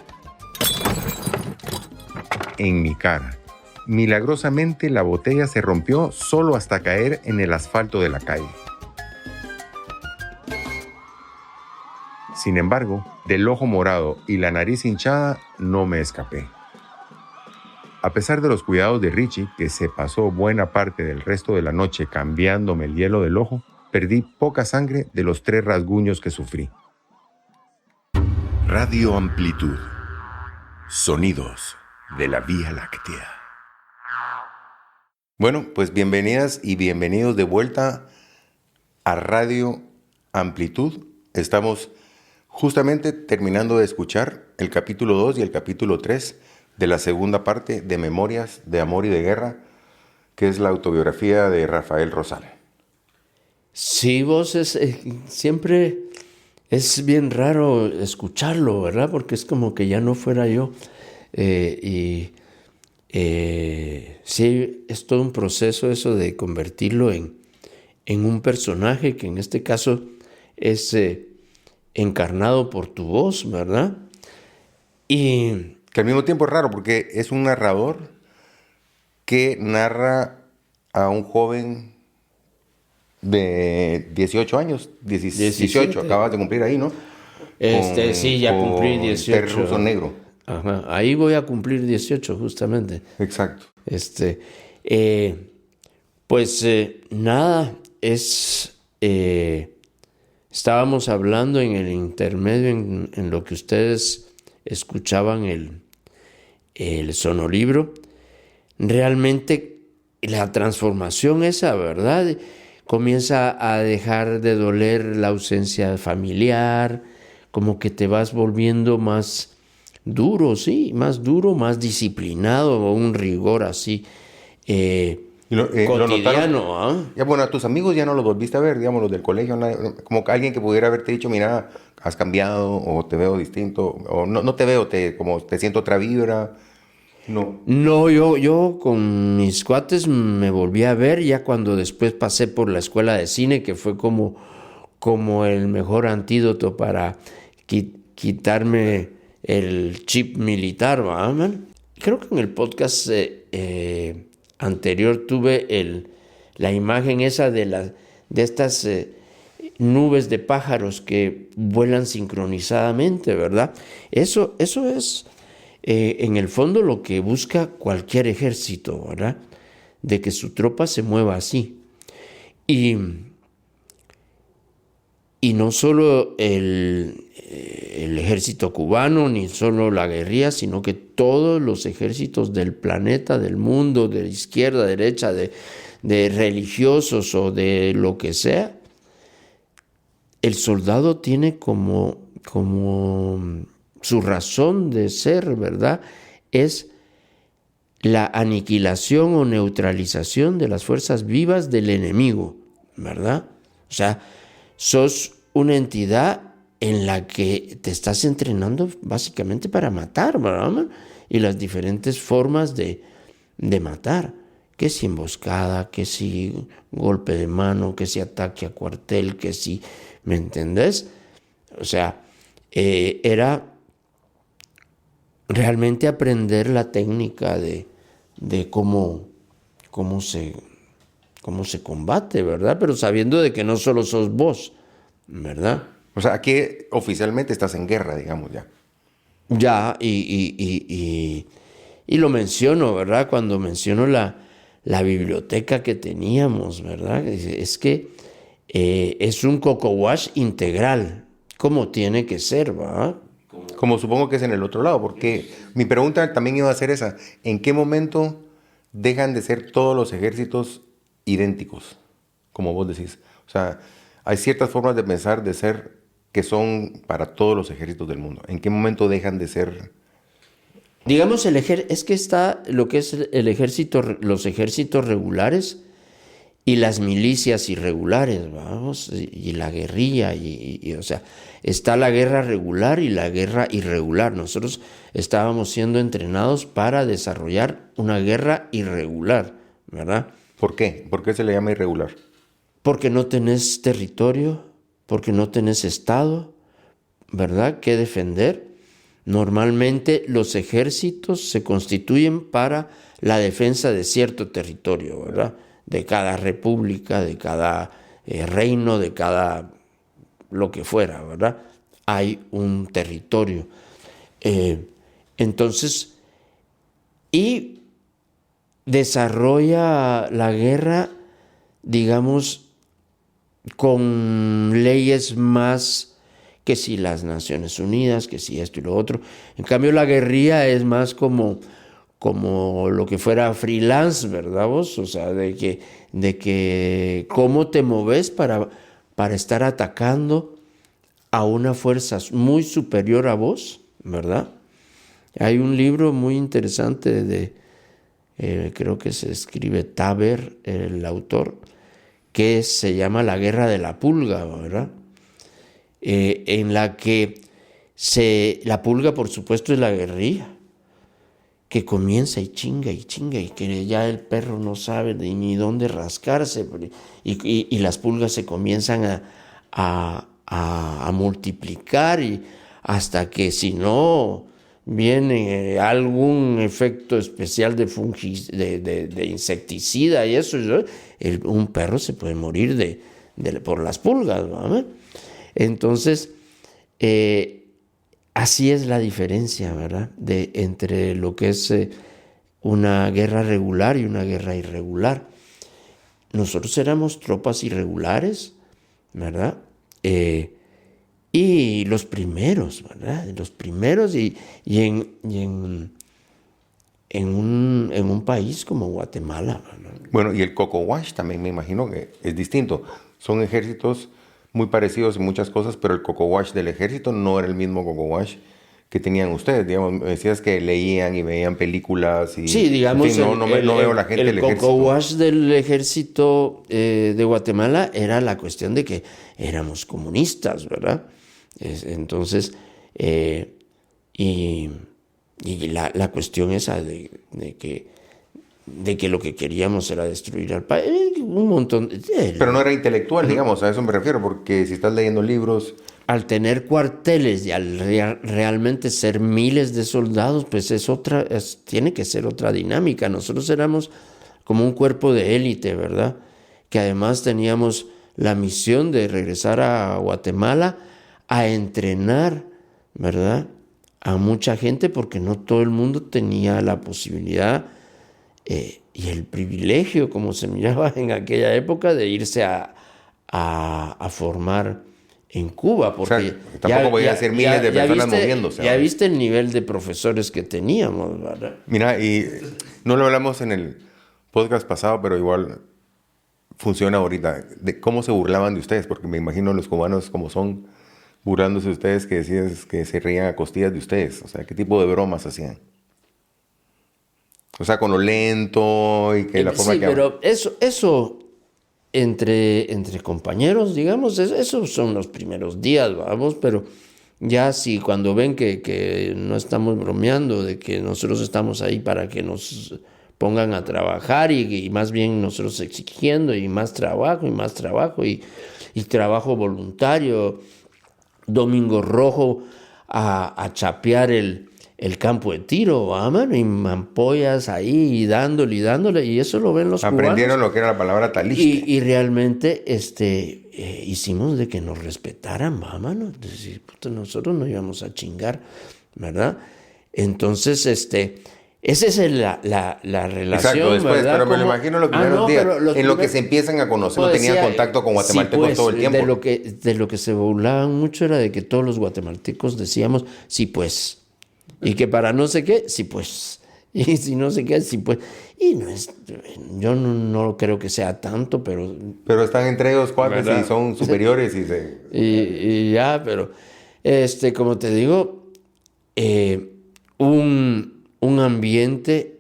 en mi cara. Milagrosamente la botella se rompió solo hasta caer en el asfalto de la calle. Sin embargo, del ojo morado y la nariz hinchada no me escapé. A pesar de los cuidados de Richie, que se pasó buena parte del resto de la noche cambiándome el hielo del ojo, perdí poca sangre de los 3 rasguños que sufrí. Radio Amplitud. Sonidos de la Vía Láctea. Bueno, pues bienvenidas y bienvenidos de vuelta a Radio Amplitud. Estamos justamente terminando de escuchar el capítulo 2 y el capítulo 3 de la segunda parte de Memorias de Amor y de Guerra, que es la autobiografía de Rafael Rosal. Sí, vos siempre es bien raro escucharlo, ¿verdad? Porque es como que ya no fuera yo. Sí, es todo un proceso eso de convertirlo en un personaje que en este caso es encarnado por tu voz, ¿verdad? Y que al mismo tiempo es raro porque es un narrador que narra a un joven de 18 años, 18, acabas de cumplir ahí, ¿no? Sí, ya cumplí 18. Terry Russo Negro. Ajá, ahí voy a cumplir 18 justamente. Exacto. Nada, estábamos hablando en el intermedio, en lo que ustedes escuchaban el sonolibro, realmente la transformación esa, ¿verdad? comienza a dejar de doler la ausencia familiar, como que te vas volviendo más duro, sí, más duro, más disciplinado, un rigor así cotidiano. ¿Ah? Ya, bueno, a tus amigos ya no los volviste a ver, digamos, los del colegio, como que alguien que pudiera haberte dicho, mira, has cambiado, o te veo distinto, o no te veo, como te siento otra vibra. No. No, yo con mis cuates me volví a ver ya cuando después pasé por la escuela de cine, que fue como el mejor antídoto para quitarme el chip militar, ¿va, man? Creo que en el podcast anterior tuve la imagen esa de estas nubes de pájaros que vuelan sincronizadamente, ¿verdad? Eso es en el fondo lo que busca cualquier ejército, ¿verdad? De que su tropa se mueva así. Y no solo el ejército cubano, ni solo la guerrilla, sino que todos los ejércitos del planeta, del mundo, de izquierda, derecha, de religiosos o de lo que sea, el soldado tiene como su razón de ser, ¿verdad? Es la aniquilación o neutralización de las fuerzas vivas del enemigo, ¿verdad? O sea, sos una entidad en la que te estás entrenando básicamente para matar, ¿verdad? Y las diferentes formas de matar, que si emboscada, que si golpe de mano, que si ataque a cuartel, que si, ¿me entendés? O sea, era realmente aprender la técnica de cómo se combate, ¿verdad? Pero sabiendo de que no solo sos vos, ¿verdad? O sea, aquí oficialmente estás en guerra, digamos, ya. Ya, y lo menciono, ¿verdad? Cuando menciono la biblioteca que teníamos, ¿verdad? Es que es un coco wash integral, como tiene que ser, ¿verdad? Como supongo que es en el otro lado, porque mi pregunta también iba a ser esa. ¿En qué momento dejan de ser todos los ejércitos idénticos, como vos decís? O sea, hay ciertas formas de pensar, de ser, que son para todos los ejércitos del mundo. ¿En qué momento dejan de ser? Digamos, es que está lo que es el ejército, los ejércitos regulares y las milicias irregulares, vamos, y la guerrilla, o sea, está la guerra regular y la guerra irregular. Nosotros estábamos siendo entrenados para desarrollar una guerra irregular, ¿verdad? ¿Por qué? ¿Por qué se le llama irregular? Porque no tenés territorio, porque no tenés estado, ¿verdad?, que defender. Normalmente los ejércitos se constituyen para la defensa de cierto territorio, ¿verdad?, de cada república, de cada reino, de cada lo que fuera, ¿verdad? Hay un territorio. Entonces, y desarrolla la guerra, digamos, con leyes más que si las Naciones Unidas, que si esto y lo otro. En cambio, la guerrilla es más como lo que fuera freelance, ¿verdad vos? O sea, de que cómo te moves para estar atacando a una fuerza muy superior a vos, ¿verdad? Hay un libro muy interesante creo que se escribe Taber, el autor, que se llama La Guerra de la Pulga, ¿verdad? En la que la pulga, por supuesto, es la guerrilla, que comienza y chinga, y que ya el perro no sabe ni dónde rascarse, y las pulgas se comienzan a multiplicar, y hasta que si no viene algún efecto especial de insecticida y eso, un perro se puede morir por las pulgas, ¿no? Entonces, así es la diferencia, ¿verdad?, entre lo que es una guerra regular y una guerra irregular. Nosotros éramos tropas irregulares, ¿verdad? Y los primeros, ¿verdad? Los primeros y en en un país como Guatemala, ¿no? Bueno, y el Coco Wash también me imagino que es distinto. Son ejércitos muy parecidos en muchas cosas, pero el Coco Wash del ejército no era el mismo Coco Wash que tenían ustedes. Digamos, me decías que leían y veían películas y... Sí, digamos, en fin, no veo la gente del el ejército. Coco Wash del ejército de Guatemala era la cuestión de que éramos comunistas, ¿verdad? Entonces, y la cuestión esa de que lo que queríamos era destruir al país, un montón. Pero no era intelectual, digamos, a eso me refiero, porque si estás leyendo libros... Al tener cuarteles y al realmente ser miles de soldados, pues tiene que ser otra dinámica. Nosotros éramos como un cuerpo de élite, ¿verdad? Que además teníamos la misión de regresar a Guatemala a entrenar, ¿verdad? A mucha gente, porque no todo el mundo tenía la posibilidad y el privilegio, como se miraba en aquella época, de irse a formar en Cuba, porque o sea, tampoco podía ser miles de personas moviéndose. Ya viste el nivel de profesores que teníamos, ¿verdad? Mira, y no lo hablamos en el podcast pasado, pero igual funciona ahorita, de cómo se burlaban de ustedes, porque me imagino los cubanos como son, burlándose de ustedes, que decías que se reían a costillas de ustedes. O sea, ¿qué tipo de bromas hacían? O sea, con lo lento y que la forma sí, que... pero eso entre compañeros, digamos, esos son los primeros días, vamos, pero ya si cuando ven que no estamos bromeando, de que nosotros estamos ahí para que nos pongan a trabajar y más bien nosotros exigiendo y más trabajo y trabajo voluntario, domingo rojo a chapear el campo de tiro, mano, y ampollas ahí y dándole, y eso lo ven los aprendieron cubanos. lo que era la palabra taliste. Y realmente hicimos de que nos respetaran, mano. Decir, puta, nosotros no íbamos a chingar, ¿verdad? Entonces, esa es la relación. Exacto, después, ¿verdad? pero me lo imagino los primeros días, en lo que se empiezan a conocer, no tenían contacto con guatemaltecos pues, todo el tiempo. De lo que se burlaban mucho era de que todos los guatemaltecos decíamos, sí, pues. Y que para no sé qué, sí, pues. Y si no sé qué, sí, pues. Y no es, yo no creo que sea tanto, pero... Pero están entre ellos cuates ¿verdad? y son superiores y se... Y ya, pero, como te digo, un ambiente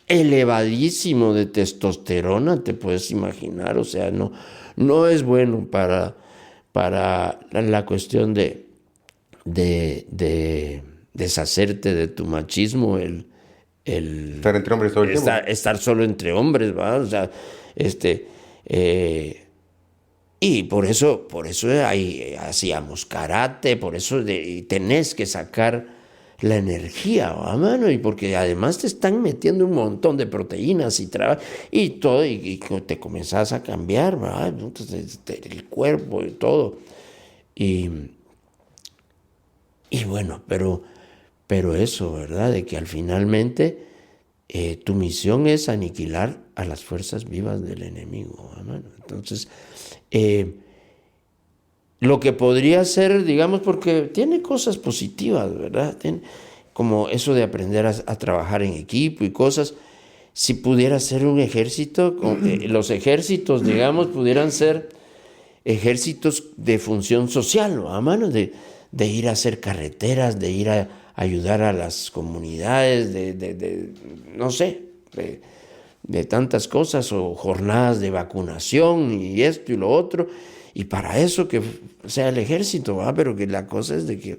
elevadísimo de testosterona, te puedes imaginar, o sea, no es bueno para la cuestión de deshacerte de tu machismo, Estar entre hombres todo el tiempo. Estar solo entre hombres, ¿va? O sea, y por eso ahí hacíamos karate, por eso tenés que sacar la energía, ¿va, mano? Y porque además te están metiendo un montón de proteínas y todo, y te comenzás a cambiar, ¿va? Entonces, el cuerpo y todo. Y bueno, pero eso, ¿verdad? De que al finalmente tu misión es aniquilar a las fuerzas vivas del enemigo, ¿verdad? Entonces, lo que podría ser, digamos, porque tiene cosas positivas, ¿verdad? Como eso de aprender a trabajar en equipo y cosas. Si pudiera ser un ejército, los ejércitos, digamos, pudieran ser ejércitos de función social, ¿no? A mano de ir a hacer carreteras, de ir a ayudar a las comunidades, no sé, de tantas cosas, o jornadas de vacunación y esto y lo otro, y para eso que sea el ejército, ¿va? Pero que la cosa es de que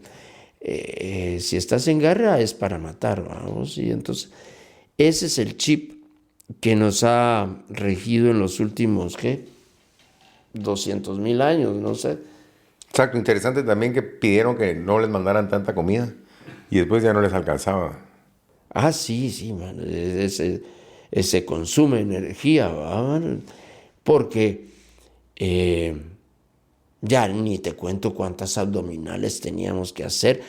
si estás en guerra es para matar, vamos, y entonces ese es el chip que nos ha regido en los últimos, 200,000 años, no sé. Exacto, interesante también que pidieron que no les mandaran tanta comida y después ya no les alcanzaba. Ah, sí, man, ese consume energía, man, porque ya ni te cuento cuántas abdominales teníamos que hacer.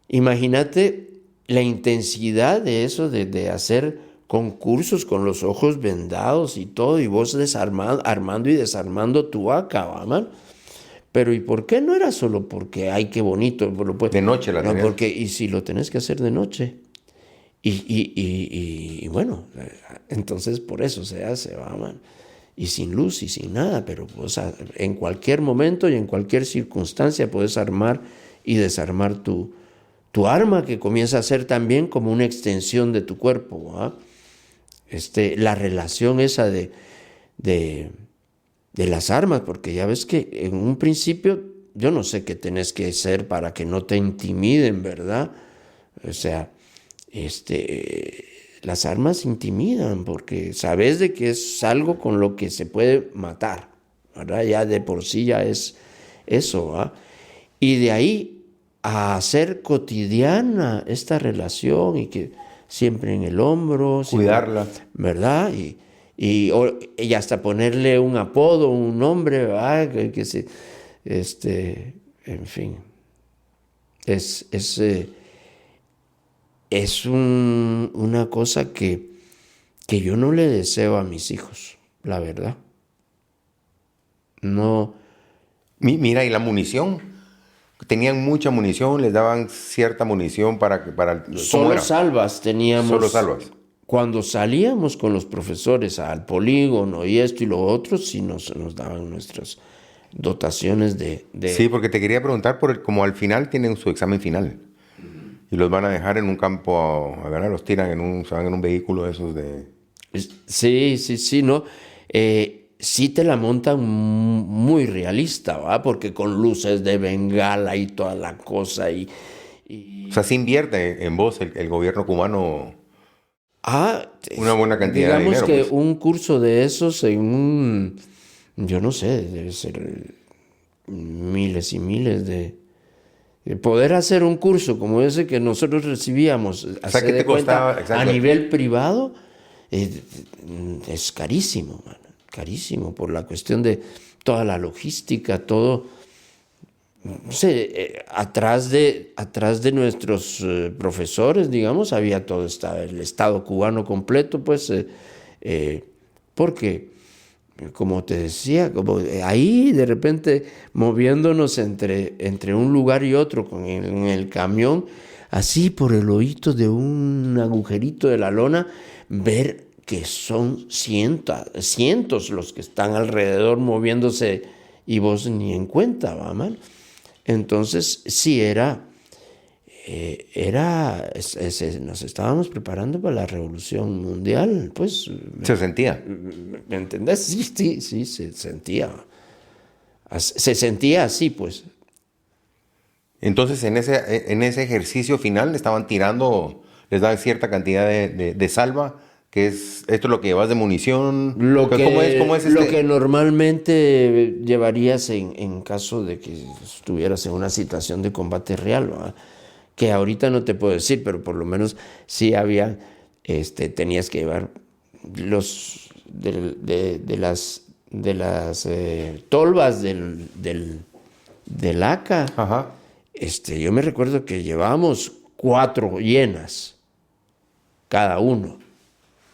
Imagínate la intensidad de eso, de hacer concursos con los ojos vendados y todo, y vos armando y desarmando tu AK, man. Pero ¿y por qué no era solo porque, ay, qué bonito? De noche la tenías. Porque, y si lo tenés que hacer de noche. Y bueno, entonces por eso se hace, va, man. Y sin luz y sin nada, pero pues, en cualquier momento y en cualquier circunstancia puedes armar y desarmar tu arma, que comienza a ser también como una extensión de tu cuerpo, ¿va? La relación esa de las armas, porque ya ves que en un principio yo no sé qué tenés que hacer para que no te intimiden, ¿verdad? O sea, las armas intimidan porque sabes de que es algo con lo que se puede matar, ¿verdad? Ya de por sí ya es eso, ¿va? Y de ahí a hacer cotidiana esta relación y que siempre en el hombro, Cuidarla. siempre, ¿verdad? Y hasta ponerle un apodo, un nombre, ¿verdad? En fin, es una cosa que yo no le deseo a mis hijos, la verdad. No. Mira, y la munición. Tenían mucha munición, les daban cierta munición para Solo salvas teníamos. Solo salvas. Cuando salíamos con los profesores al polígono y esto y lo otro, sí nos daban nuestras dotaciones de... Sí, porque te quería preguntar, como al final tienen su examen final. Y los van a dejar en un campo, a ganar, los tiran se van en un vehículo de esos de... Sí, ¿no? Sí te la montan muy realista, ¿va? Porque con luces de bengala y toda la cosa y... O sea, se invierte en vos el gobierno cubano una buena cantidad de dinero. Digamos que pues. un curso de esos yo no sé, debe ser miles y miles de poder hacer un curso como ese que nosotros recibíamos, O sea, ¿qué te costaba? A nivel privado, es carísimo, man, carísimo, por la cuestión de toda la logística, todo, no sé, atrás de nuestros profesores, digamos, había todo, el Estado cubano completo, pues, porque... Como te decía, como ahí de repente moviéndonos entre un lugar y otro en el camión, así por el oído de un agujerito de la lona, ver que son cientos los que están alrededor moviéndose y vos ni en cuenta, ¿va, man? Entonces sí nos estábamos preparando para la revolución mundial, pues. ¿Se sentía? ¿Me entendés? Sí, se sentía. Se sentía así, pues. Entonces, en ese ejercicio final estaban tirando, les dan cierta cantidad de salva, que es, esto es lo que llevas de munición. ¿Cómo es lo que normalmente llevarías en caso de que estuvieras en una situación de combate real, ¿verdad? Que ahorita no te puedo decir, pero por lo menos sí había, tenías que llevar los de las tolvas del AK. Ajá. Yo me recuerdo que llevábamos 4 llenas cada uno.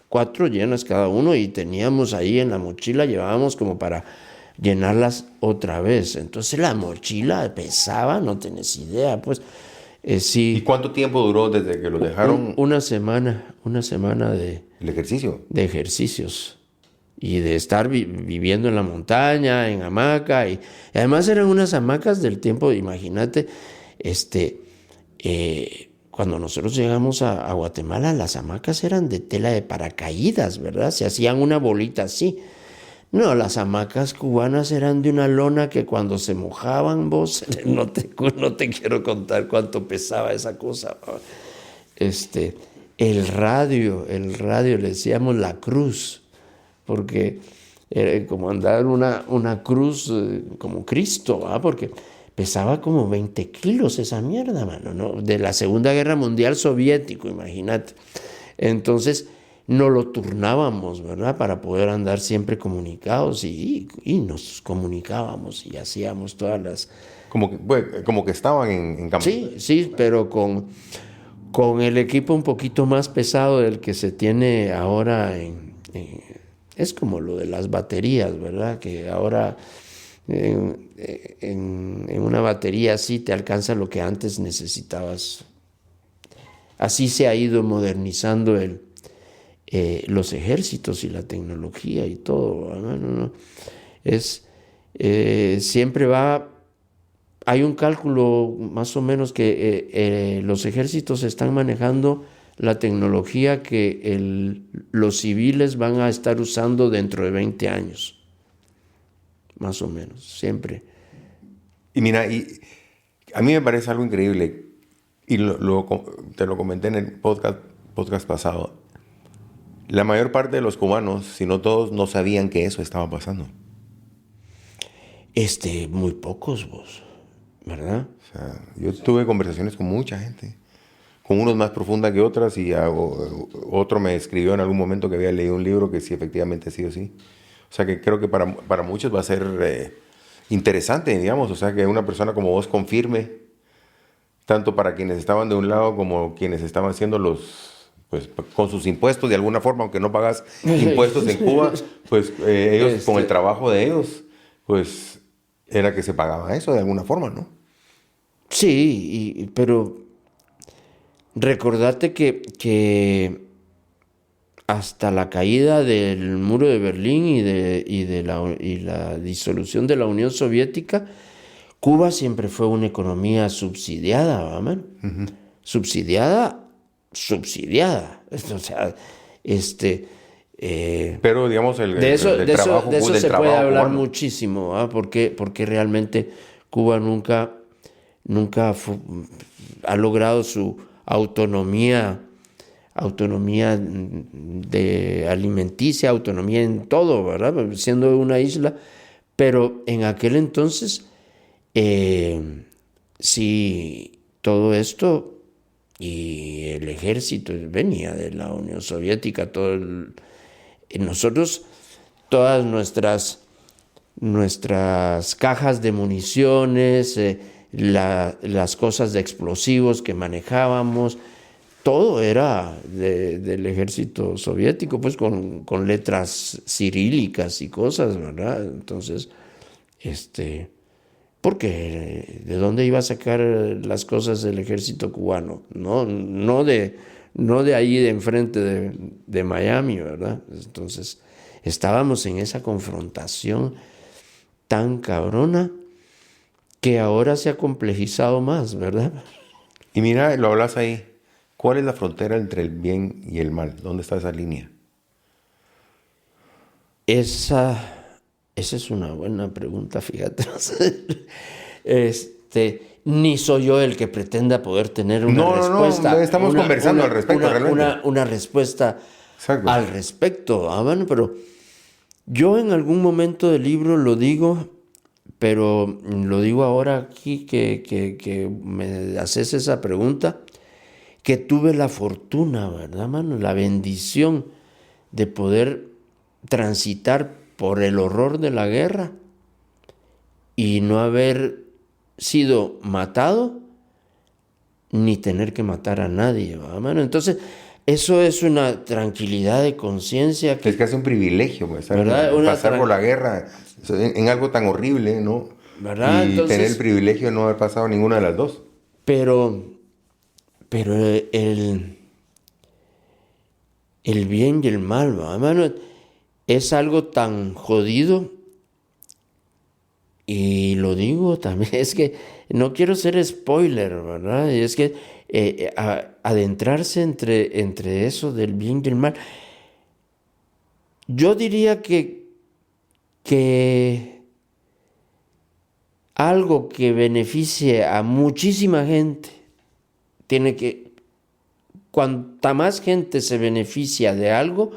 4 llenas cada uno y teníamos ahí en la mochila, llevábamos como para llenarlas otra vez. Entonces la mochila pesaba, no tenés idea, pues. Sí. ¿Y cuánto tiempo duró desde que los dejaron? Una semana de... ¿El ejercicio? De ejercicios. Y de estar viviendo en la montaña, en hamaca. Y además eran unas hamacas del tiempo, imagínate, cuando nosotros llegamos a Guatemala, las hamacas eran de tela de paracaídas, ¿verdad? Se hacían una bolita así. No, las hamacas cubanas eran de una lona que cuando se mojaban, vos, no te quiero contar cuánto pesaba esa cosa. El radio, le decíamos la cruz, porque era como andar una cruz como Cristo, ¿va? Porque pesaba como 20 kilos esa mierda, mano, ¿no? De la Segunda Guerra Mundial soviético, imagínate. Entonces nos lo turnábamos, ¿verdad? Para poder andar siempre comunicados y nos comunicábamos y hacíamos todas las... Como que estaban en campo. Sí, pero con el equipo un poquito más pesado del que se tiene ahora es como lo de las baterías, ¿verdad? Que ahora en una batería sí te alcanza lo que antes necesitabas. así se ha ido modernizando los ejércitos y la tecnología y todo. No. Siempre hay un cálculo más o menos que los ejércitos están manejando la tecnología que los civiles van a estar usando dentro de 20 años. Más o menos, siempre. Y mira, a mí me parece algo increíble, y te lo comenté en el podcast pasado. La mayor parte de los cubanos, si no todos, no sabían que eso estaba pasando. Muy pocos, vos, ¿verdad? O sea, yo tuve conversaciones con mucha gente, con unos más profundas que otras, y otro me escribió en algún momento que había leído un libro que sí, efectivamente ha sido así. O sea, que creo que para muchos va a ser interesante, digamos. O sea, que una persona como vos confirme, tanto para quienes estaban de un lado como quienes estaban haciendo pues con sus impuestos de alguna forma, aunque no pagas impuestos en Cuba, pues ellos con el trabajo de ellos, pues era que se pagaba eso de alguna forma, ¿no? Sí, pero recordate que hasta la caída del muro de Berlín y la disolución de la Unión Soviética, Cuba siempre fue una economía subsidiada, ¿verdad? Uh-huh. Subsidiada. O sea, pero digamos de eso se puede hablar cubano muchísimo, ¿eh? Porque realmente Cuba nunca ha logrado su autonomía de alimenticia, autonomía en todo, ¿verdad? Siendo una isla, pero en aquel entonces sí, todo esto y el ejército venía de la Unión Soviética, nosotros, todas nuestras cajas de municiones, las cosas de explosivos que manejábamos, todo era del ejército soviético, pues con letras cirílicas y cosas, ¿verdad? Entonces, porque ¿de dónde iba a sacar las cosas del ejército cubano? No de ahí de enfrente de Miami, ¿verdad? Entonces, estábamos en esa confrontación tan cabrona que ahora se ha complejizado más, ¿verdad? Y mira, lo hablas ahí. ¿Cuál es la frontera entre el bien y el mal? ¿Dónde está esa línea? Esa es una buena pregunta, fíjate. Ni soy yo el que pretenda poder tener una respuesta. No, estamos conversando al respecto, realmente. Una respuesta al respecto, pero yo en algún momento del libro lo digo, pero lo digo ahora aquí que me haces esa pregunta, que tuve la fortuna, ¿verdad, mano? La bendición de poder transitar por el horror de la guerra y no haber sido matado ni tener que matar a nadie, ¿verdad, mano? Entonces, eso es una tranquilidad de conciencia. Es casi un privilegio, pues, pasar por la guerra en algo tan horrible, ¿no? ¿Verdad? Y entonces, tener el privilegio de no haber pasado ninguna de las dos. Pero el bien y el mal, hermano, es algo tan jodido. Y lo digo también, es que no quiero ser spoiler, ¿verdad? Y es que adentrarse entre eso del bien y el mal. Yo diría que algo que beneficie a muchísima gente cuanta más gente se beneficia de algo,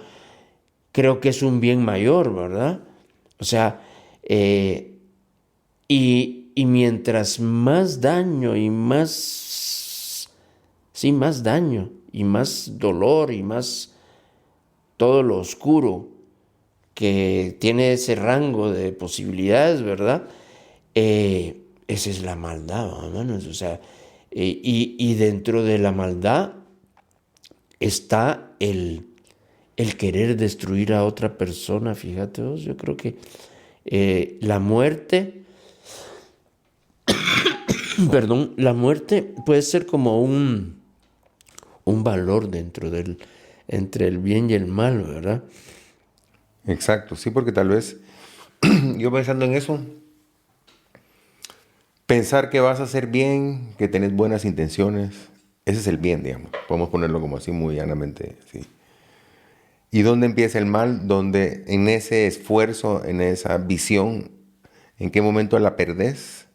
creo que es un bien mayor, ¿verdad? O sea, y mientras más daño y más daño y más dolor y más todo lo oscuro que tiene ese rango de posibilidades, ¿verdad? Esa es la maldad, hermanos. O sea, y dentro de la maldad está el querer destruir a otra persona, fíjate vos. Yo creo que la muerte la muerte puede ser como un un valor entre el bien y el mal, ¿verdad? Exacto, sí, porque tal vez yo pensando en eso, pensar que vas a hacer bien, que tenés buenas intenciones, ese es el bien, digamos. Podemos ponerlo como así muy llanamente, sí. ¿Y dónde empieza el mal? Donde en ese esfuerzo, en esa visión, ¿en qué momento la perdés?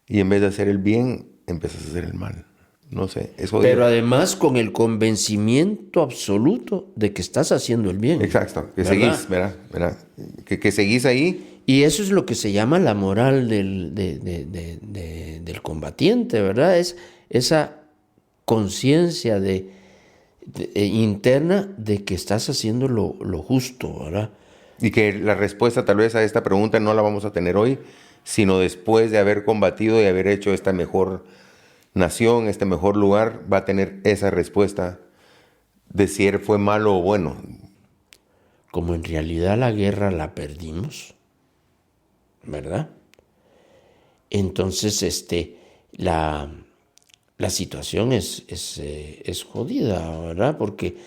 Y en vez de hacer el bien, empiezas a hacer el mal. No sé, eso Pero además con el convencimiento absoluto de que estás haciendo el bien. exacto, que ¿verdad? seguís, ¿verdad? Que seguís ahí. Y eso es lo que se llama la moral del combatiente, ¿verdad? Es esa conciencia interna de que estás haciendo lo justo, ¿verdad? Y que la respuesta tal vez a esta pregunta no la vamos a tener hoy, sino después de haber combatido y haber hecho esta mejor nación, este mejor lugar, va a tener esa respuesta de si fue malo o bueno. Como en realidad la guerra la perdimos, ¿verdad? Entonces, la situación es jodida, ¿verdad? Porque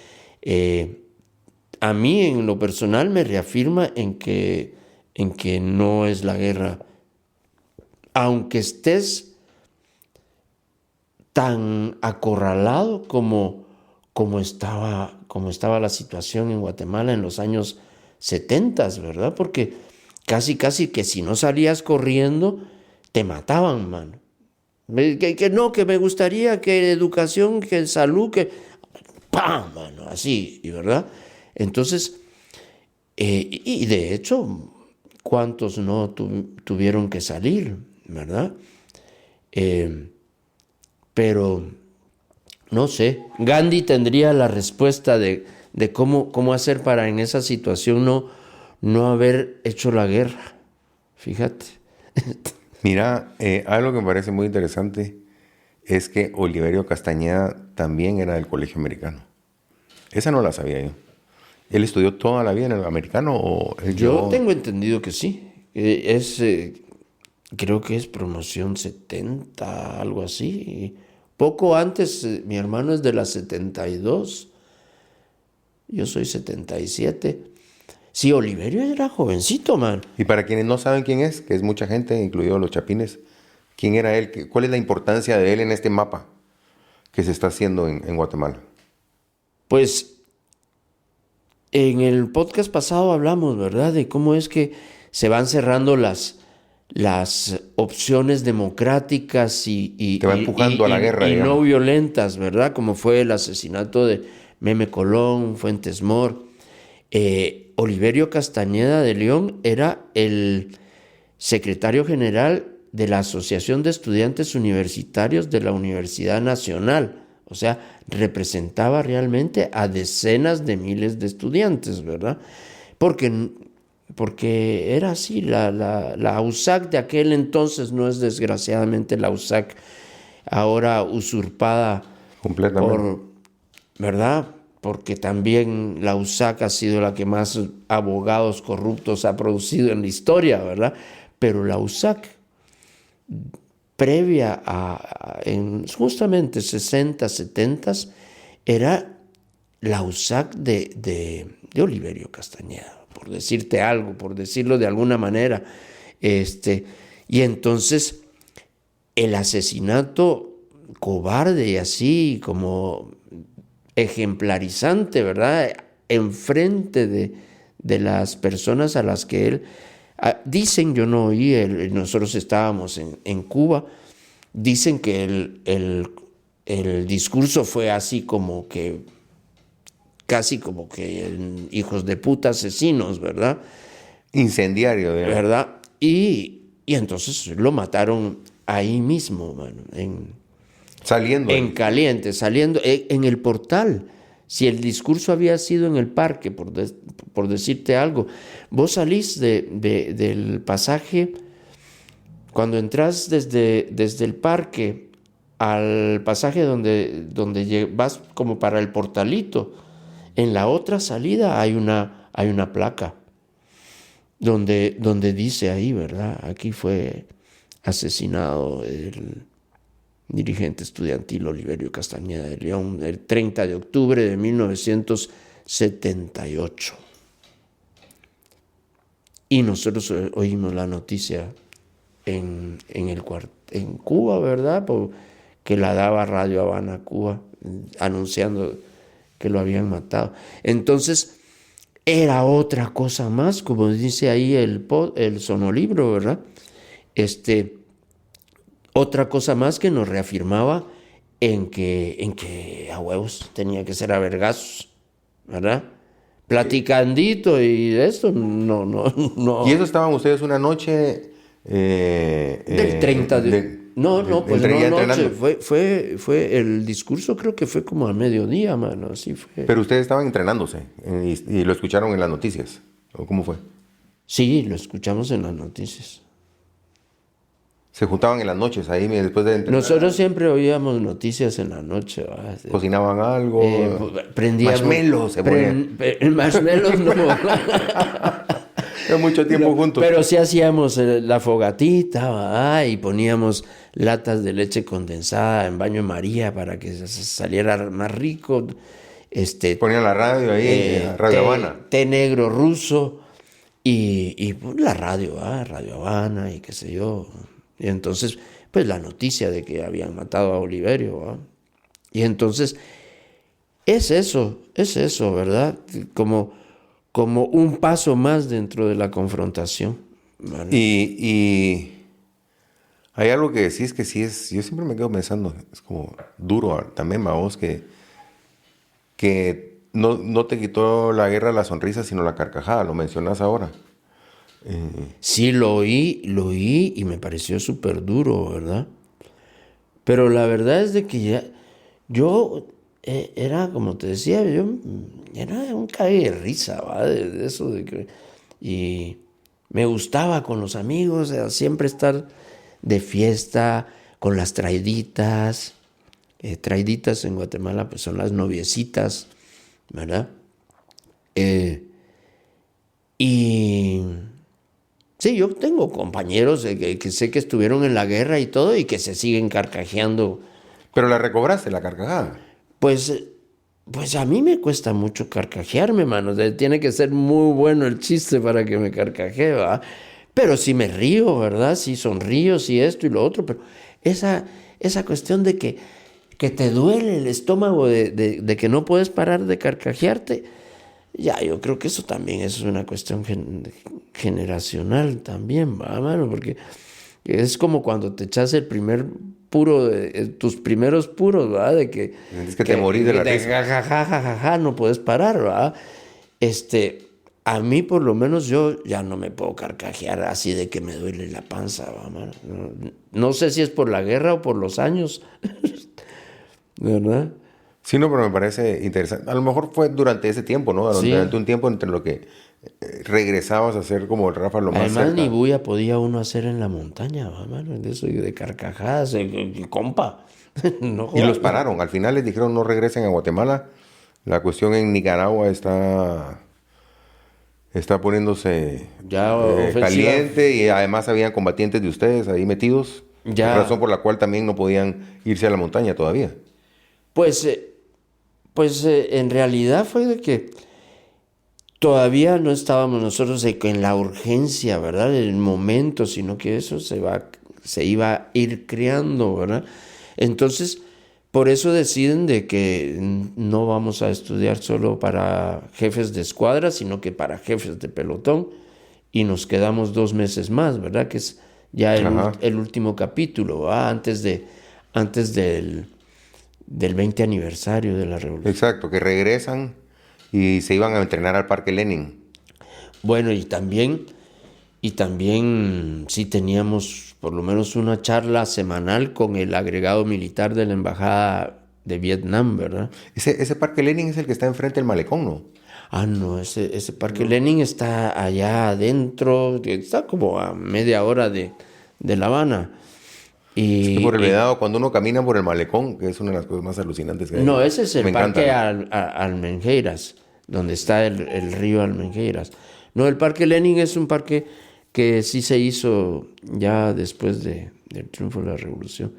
a mí en lo personal me reafirma en que no es la guerra. Aunque estés tan acorralado como estaba la situación en Guatemala en los años 70, ¿verdad? Porque casi que si no salías corriendo, te mataban, mano. Que me gustaría que educación, que salud, que... ¡Pam! Mano, así, ¿verdad? Entonces, y de hecho, ¿cuántos no tuvieron que salir, verdad? Pero, no sé, Gandhi tendría la respuesta de cómo hacer para en esa situación no haber hecho la guerra. Fíjate. Mira, algo que me parece muy interesante es que Oliverio Castañeda también era del Colegio Americano. Esa no la sabía yo. ¿Él estudió toda la vida en el americano o él Yo tengo entendido que sí. Creo que es promoción 70, algo así. Poco antes, mi hermano es de la 72. Yo soy 77. Sí, Oliverio era jovencito, man. Y para quienes no saben quién es, que es mucha gente, incluidos los chapines, ¿quién era él? ¿Cuál es la importancia de él en este mapa que se está haciendo en Guatemala? Pues en el podcast pasado hablamos, ¿verdad?, de cómo es que se van cerrando las opciones democráticas Te va empujando a la guerra, y digamos. no violentas, ¿verdad? Como fue el asesinato de Meme Colón, Fuentes Mor. Oliverio Castañeda de León era el secretario general de la Asociación de Estudiantes Universitarios de la Universidad Nacional. O sea, representaba realmente a decenas de miles de estudiantes, ¿verdad? Porque era así, la USAC de aquel entonces no es desgraciadamente la USAC ahora usurpada Completamente. ¿verdad? Porque también la USAC ha sido la que más abogados corruptos ha producido en la historia, ¿verdad? Pero la USAC, previa en justamente 60, 70, era la USAC de Oliverio Castañeda, por decirte algo, por decirlo de alguna manera. Y entonces el asesinato cobarde y así como ejemplarizante, ¿verdad?, enfrente de las personas a las que él... dicen, yo no oí, nosotros estábamos en Cuba, dicen que el discurso fue así como que, casi como que hijos de puta asesinos, ¿verdad? Incendiario, digamos. ¿Verdad? Y entonces lo mataron ahí mismo, mano, Saliendo. en caliente, saliendo en el portal. Si el discurso había sido en el parque, por decirte algo, vos salís del pasaje, cuando entras desde el parque al pasaje donde vas como para el portalito, en la otra salida hay una placa donde dice ahí, ¿verdad? Aquí fue asesinado dirigente estudiantil Oliverio Castañeda de León, el 30 de octubre de 1978. Y nosotros oímos la noticia en Cuba, ¿verdad? Que la daba Radio Habana, Cuba, anunciando que lo habían matado. Entonces, era otra cosa más, como dice ahí el sonolibro, ¿verdad? Otra cosa más que nos reafirmaba en que a huevos tenía que ser a vergazos, ¿verdad? Platicandito y de esto, no. ¿Y eso estaban ustedes una noche? Del 30 de... pues no noche, fue el discurso, creo que fue como a mediodía, mano, así fue. Pero ustedes estaban entrenándose y lo escucharon en las noticias, ¿o cómo fue? Sí, lo escuchamos en las noticias. Se juntaban en las noches ahí después de entrenar. Nosotros siempre oíamos noticias en la noche. Cocinaban algo. Prendíamos... Marshmallows se ponían. Marshmallows no. Mucho tiempo juntos. Pero sí hacíamos la fogatita, y poníamos latas de leche condensada en baño María para que saliera más rico. Ponían la radio ahí, Radio Habana. Té negro ruso y la radio, Radio Habana y qué sé yo. Y entonces, pues la noticia de que habían matado a Oliverio. Y entonces, es eso, ¿verdad? Como un paso más dentro de la confrontación. ¿Vale? Y hay algo que decís que sí es, yo siempre me quedo pensando, es como duro también, vos, que no te quitó la guerra la sonrisa, sino la carcajada, lo mencionas ahora. Sí, lo oí y me pareció súper duro, ¿verdad? Pero la verdad es de que yo era, como te decía, yo era un cague de risa, ¿va? De eso de que... Y me gustaba con los amigos, siempre estar de fiesta, con las traiditas. Traiditas en Guatemala pues son las noviecitas, ¿verdad? Y... Sí, yo tengo compañeros que sé que estuvieron en la guerra y todo y que se siguen carcajeando. ¿Pero la recobraste, la carcajada? Pues a mí me cuesta mucho carcajearme, mano. Tiene que ser muy bueno el chiste para que me carcajee, ¿va? Pero sí me río, ¿verdad? Sí sonrío, sí esto y lo otro. Pero esa cuestión de que te duele el estómago, de que no puedes parar de carcajearte... Ya, yo creo que eso también es una cuestión generacional también, ¿va, mano? Porque es como cuando te echas el primer puro, tus primeros puros, ¿va? De que... Es que te morís de la risa. Ja, no puedes parar, ¿va? A mí, por lo menos, yo ya no me puedo carcajear así de que me duele la panza, ¿va, mano? No sé si es por la guerra o por los años, ¿verdad? Sí, no, pero me parece interesante. A lo mejor fue durante ese tiempo, ¿no? Sí. Durante un tiempo entre lo que regresabas a hacer como el Rafa lo más Además, cerca. ni bulla podía uno hacer en la montaña, mano, de eso de carcajadas, compa. No, y los pararon. Al final les dijeron no regresen a Guatemala. La cuestión en Nicaragua está poniéndose ya caliente y además habían combatientes de ustedes ahí metidos. Ya. Razón por la cual también no podían irse a la montaña todavía. Pues en realidad fue de que todavía no estábamos nosotros en la urgencia, ¿verdad? En el momento, sino que eso se iba a ir creando, ¿verdad? Entonces, por eso deciden de que no vamos a estudiar solo para jefes de escuadra, sino que para jefes de pelotón, y nos quedamos 2 meses más, ¿verdad? Que es ya el último capítulo, ¿verdad? Antes del 20 aniversario de la revolución. Exacto, que regresan y se iban a entrenar al Parque Lenin. Bueno, y también sí teníamos por lo menos una charla semanal con el agregado militar de la Embajada de Vietnam, ¿verdad? Ese Parque Lenin es el que está enfrente del malecón, ¿no? No, ese Parque Lenin está allá adentro, está como a media hora de La Habana. Es que por el Vedado, cuando uno camina por el malecón, que es una de las cosas más alucinantes que hay. No, ese es el Parque encanta, Almenjeiras, donde está el río Almenjeiras. No, el Parque Lenin es un parque que sí se hizo ya después del triunfo de la revolución.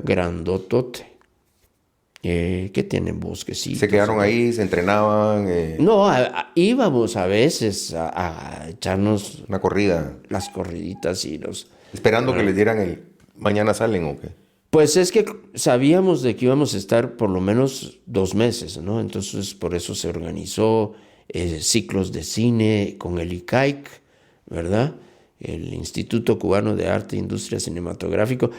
grandotote, que tienen bosquecitos. Se quedaron ahí, se entrenaban. No, íbamos a veces a echarnos Una corrida. las corriditas y los... Esperando que les dieran el mañana salen o qué. Pues es que sabíamos de que íbamos a estar por lo menos 2 meses, ¿no? Entonces por eso se organizó ciclos de cine con el ICAIC, ¿verdad? El Instituto Cubano de Arte e Industria Cinematográfico.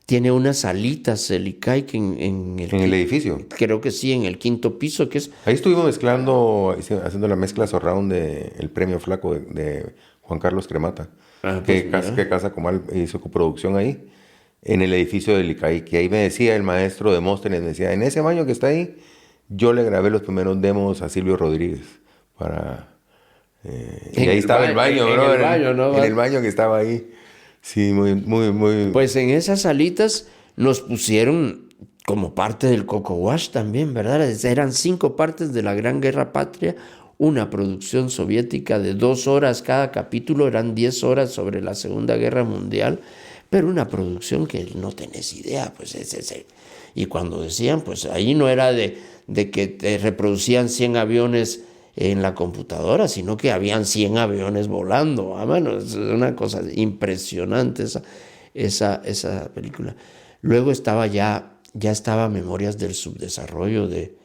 Tiene unas salitas el ICAIC en el edificio. Creo que sí, en el 5º piso, que es... Ahí estuvimos mezclando, haciendo la mezcla surround del premio Flaco de Juan Carlos Cremata. Que Casa Comal hizo coproducción ahí, en el edificio del ICAI, que ahí me decía el maestro de Móstenes, me decía, en ese baño que está ahí, yo le grabé los primeros demos a Silvio Rodríguez y ahí estaba el baño, bro. En el baño que estaba ahí. Sí, muy. Pues en esas salitas nos pusieron como parte del Coco Wash también, ¿verdad? Eran 5 partes de la Gran Guerra Patria, una producción soviética de 2 horas cada capítulo, eran 10 horas sobre la Segunda Guerra Mundial, pero una producción que no tenés idea, pues y cuando decían, pues ahí no era de que te reproducían 100 aviones en la computadora, sino que habían 100 aviones volando. Bueno, es una cosa impresionante esa película. Luego ya estaba Memorias del Subdesarrollo de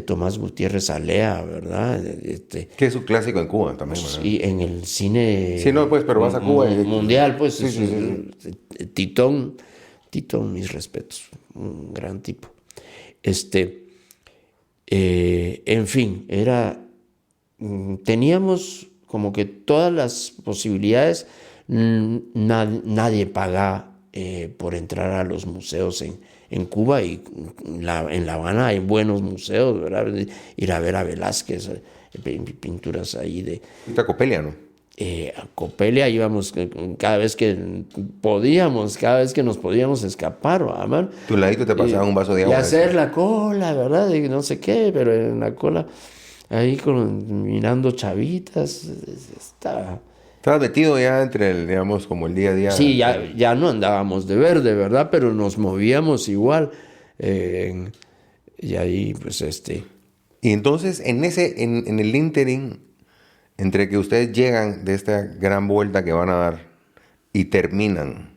Tomás Gutiérrez Alea, ¿verdad? Que es un clásico en Cuba también, ¿verdad? Y en el cine... Sí, no, pues, pero vas a Cuba mundial, pues. Sí. Titón, mis respetos, un gran tipo. En fin, teníamos como que todas las posibilidades, nadie paga por entrar a los museos en Cuba, y en La Habana hay buenos museos, ¿verdad? Ir a ver a Velázquez, pinturas ahí de... Y a Copelia, ¿no? A Copelia íbamos cada vez que nos podíamos escapar, ¿verdad? Tu ladito te pasaba un vaso de agua. Y hacer la cola, ¿verdad? Y no sé qué, pero en la cola, ahí mirando chavitas, estaba... Estabas metido ya entre digamos, como el día a día. Sí, ya no andábamos de verde, ¿verdad? Pero nos movíamos igual. Y ahí, pues, Y entonces, en el ínterin, entre que ustedes llegan de esta gran vuelta que van a dar y terminan,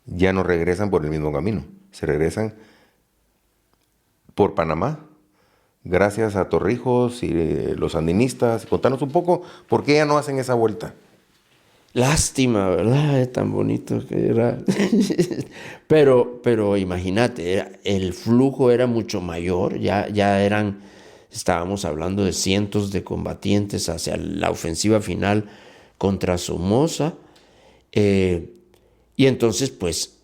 ya no regresan por el mismo camino. Se regresan por Panamá, gracias a Torrijos y los sandinistas. Contanos un poco por qué ya no hacen esa vuelta. Lástima, ¿verdad? Tan bonito que era. Pero imagínate, el flujo era mucho mayor, estábamos hablando de cientos de combatientes hacia la ofensiva final contra Somoza. Y entonces, pues,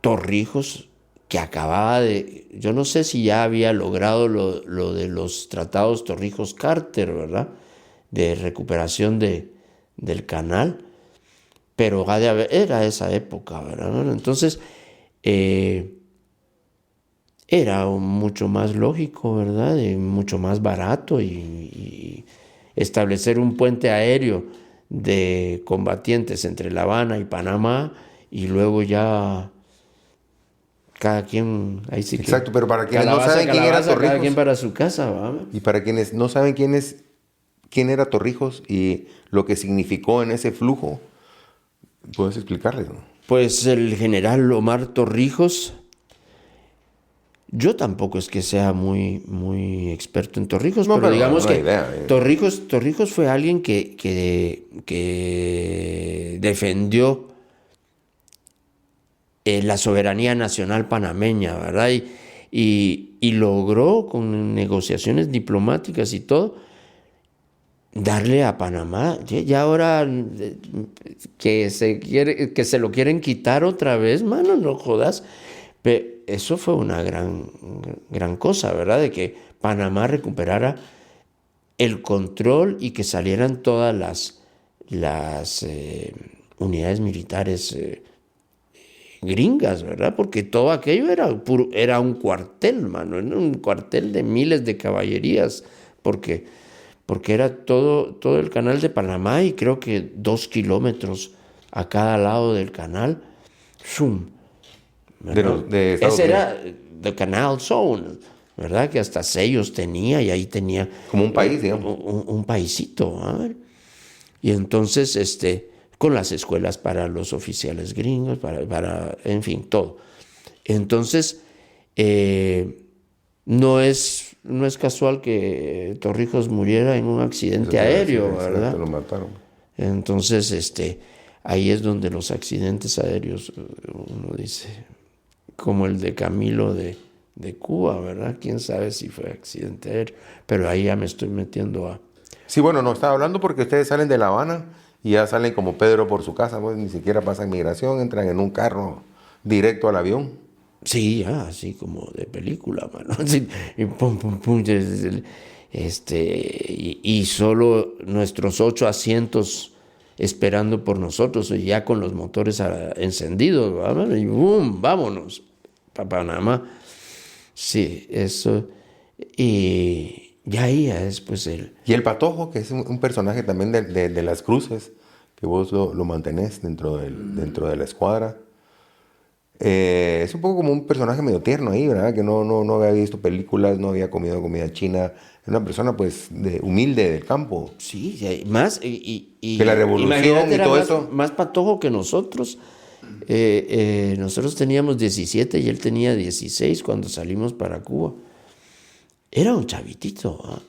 Torrijos, que acababa yo no sé si ya había logrado lo de los tratados Torrijos-Carter, ¿verdad? De recuperación del canal, pero era esa época, ¿verdad? Entonces, era mucho más lógico, ¿verdad? Y mucho más barato, y establecer un puente aéreo de combatientes entre La Habana y Panamá, y luego ya cada quien, ahí sí. Exacto, pero para quienes no saben quién era Torrijos, cada quien para su casa, ¿verdad? Y para quienes no saben quién era Torrijos y lo que significó en ese flujo, ¿puedes explicarles, no? Pues el general Omar Torrijos, yo tampoco es que sea muy, muy experto en Torrijos, pero digamos que Torrijos fue alguien que defendió la soberanía nacional panameña, ¿verdad? Y logró, con negociaciones diplomáticas y todo, darle a Panamá. Ya ahora que se lo quieren quitar otra vez, mano, no jodas. Pero eso fue una gran cosa, ¿verdad? De que Panamá recuperara el control y que salieran todas las unidades militares gringas, ¿verdad? Porque todo aquello era un cuartel, mano, era un cuartel de miles de caballerías, porque era todo el canal de Panamá, y creo que 2 kilómetros a cada lado del canal. ¡Shum! de Estados Ese Unidos. era The Canal Zone, ¿verdad? Que hasta sellos tenía y ahí tenía... Como un país, digamos. Un paisito, ¿ah? Y entonces, con las escuelas para los oficiales gringos, en fin, todo. Entonces, no es casual que Torrijos muriera en un accidente aéreo, ¿verdad? Lo mataron. Entonces, ahí es donde los accidentes aéreos, uno dice, como el de Camilo de Cuba, ¿verdad? Quién sabe si fue accidente aéreo, pero ahí ya me estoy metiendo a... Sí, bueno, no estaba hablando porque ustedes salen de La Habana y ya salen como Pedro por su casa, pues ni siquiera pasan migración, entran en un carro directo al avión. Sí, ya, así como de película, mano. Sí, y pum, pum, pum. Y solo nuestros 8 asientos esperando por nosotros, y ya con los motores encendidos, ¿verdad? Y boom, vámonos para Panamá. Sí, eso. Y ya ahí es pues Y el Patojo, que es un personaje también de las cruces, que vos lo mantenés dentro de la escuadra. Es un poco como un personaje medio tierno ahí, ¿verdad? Que no había visto películas, no había comido comida china. Era una persona, pues, humilde del campo. Sí, más... Y que la revolución y todo eso. Más Patojo que nosotros. Nosotros teníamos 17 y él tenía 16 cuando salimos para Cuba. Era un chavitito, ¿eh?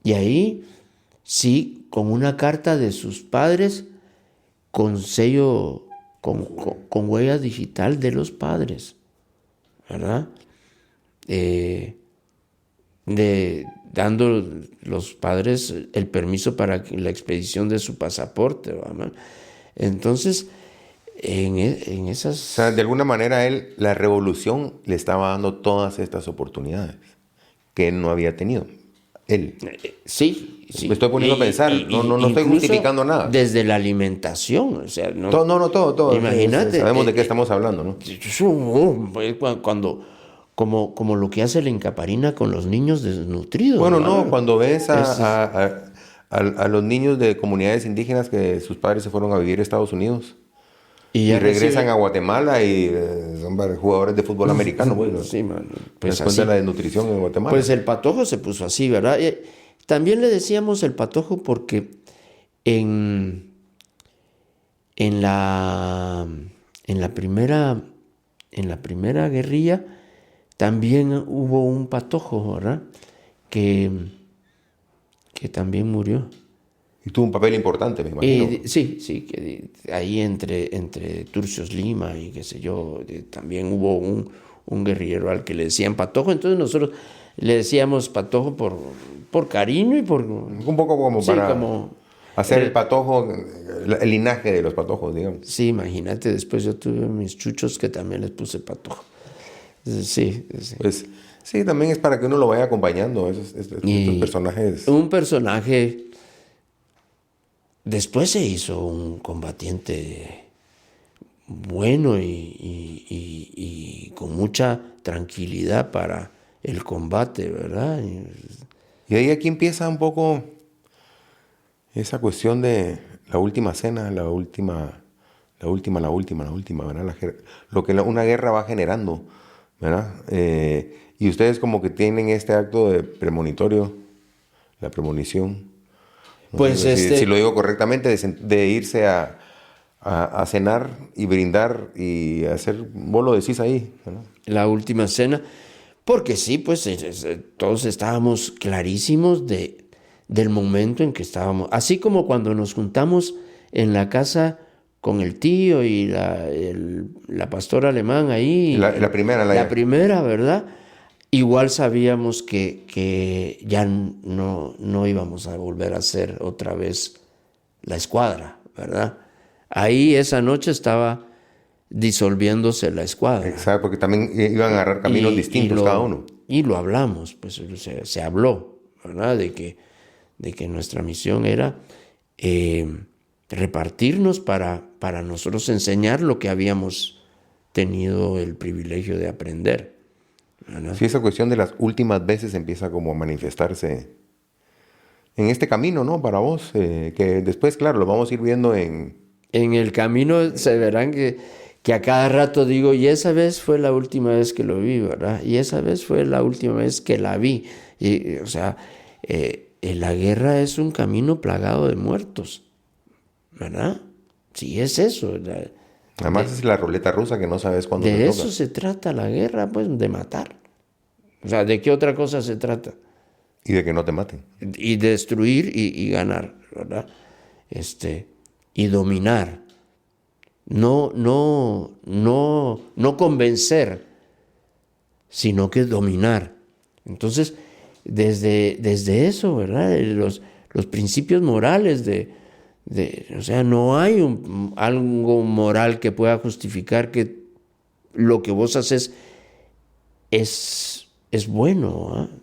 Y ahí, sí, con una carta de sus padres, con sello... Con huella digital de los padres, ¿verdad? Dando los padres el permiso para la expedición de su pasaporte, ¿verdad? Entonces, en esas... O sea, de alguna manera la revolución le estaba dando todas estas oportunidades que él no había tenido. Él. Sí. Me estoy poniendo a pensar, no estoy justificando nada. Desde la alimentación, o sea, todo. Imagínate. Sabemos de qué estamos hablando, ¿no? Cuando, como lo que hace la Incaparina con los niños desnutridos. Bueno, ¿verdad? cuando ves a los niños de comunidades indígenas que sus padres se fueron a vivir a Estados Unidos y regresan a Guatemala y son jugadores de fútbol americano, bueno. Sí, man. Pues cuenta la desnutrición en Guatemala. Pues el Patojo se puso así, ¿verdad? También le decíamos el Patojo porque en la primera guerrilla también hubo un Patojo, ¿verdad? Que también murió. Y tuvo un papel importante, me imagino. Sí, que ahí entre Turcios Lima y qué sé yo, también hubo un guerrillero al que le decían Patojo, entonces nosotros le decíamos Patojo por cariño y por... Un poco como para hacer el Patojo, el linaje de los Patojos, digamos. Sí, imagínate, después yo tuve mis chuchos que también les puse Patojo. Sí. Pues sí, también es para que uno lo vaya acompañando, estos personajes. Un personaje... Después se hizo un combatiente bueno y con mucha tranquilidad para el combate, ¿verdad? Y ahí aquí empieza un poco esa cuestión de la última cena, la última, ¿verdad? Lo que una guerra va generando, ¿verdad? Y ustedes como que tienen este acto de premonitorio, la premonición. Pues si lo digo correctamente, de irse a cenar y brindar y hacer, vos lo decís ahí, ¿verdad? La última cena, porque sí, pues todos estábamos clarísimos del momento en que estábamos, así como cuando nos juntamos en la casa con el tío y la pastora alemán ahí. La primera, ¿verdad? Igual sabíamos que ya no íbamos a volver a hacer otra vez la escuadra, ¿verdad? Ahí esa noche estaba disolviéndose la escuadra. Exacto, porque también iban a agarrar caminos distintos cada uno. Y lo hablamos, pues se habló, ¿verdad? De que nuestra misión era repartirnos para nosotros enseñar lo que habíamos tenido el privilegio de aprender. Sí, esa cuestión de las últimas veces empieza como a manifestarse en este camino, ¿no? Para vos, que después, claro, lo vamos a ir viendo en el camino se verán que a cada rato digo, y esa vez fue la última vez que lo vi, ¿verdad? Y esa vez fue la última vez que la vi. Y, o sea, la guerra es un camino plagado de muertos, ¿verdad? Sí, es eso. Además es la ruleta rusa que no sabes cuándo te De toca. eso se trata la guerra, pues, de matar. O sea, ¿de qué otra cosa se trata? Y de que no te maten. Y destruir y ganar, ¿verdad? Y dominar. No convencer, sino que dominar. Entonces, desde eso, ¿verdad? Los principios morales o sea, no hay algo moral que pueda justificar que lo que vos haces es bueno, ¿eh?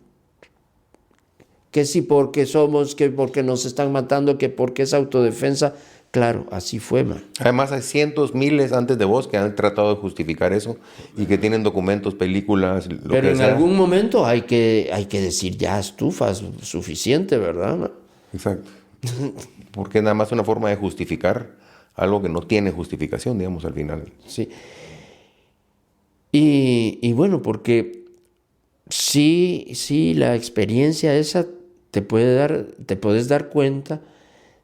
Que si porque somos, que porque nos están matando, que porque es autodefensa. Claro, así fue, man. Además hay cientos, miles antes de vos que han tratado de justificar eso y que tienen documentos, películas, lo Pero que en sea. algún momento hay que decir, ya estufas, suficiente, ¿verdad, man? Exacto. Porque es nada más una forma de justificar algo que no tiene justificación, digamos, al final. Sí. Y bueno, porque sí, la experiencia esa te puedes dar cuenta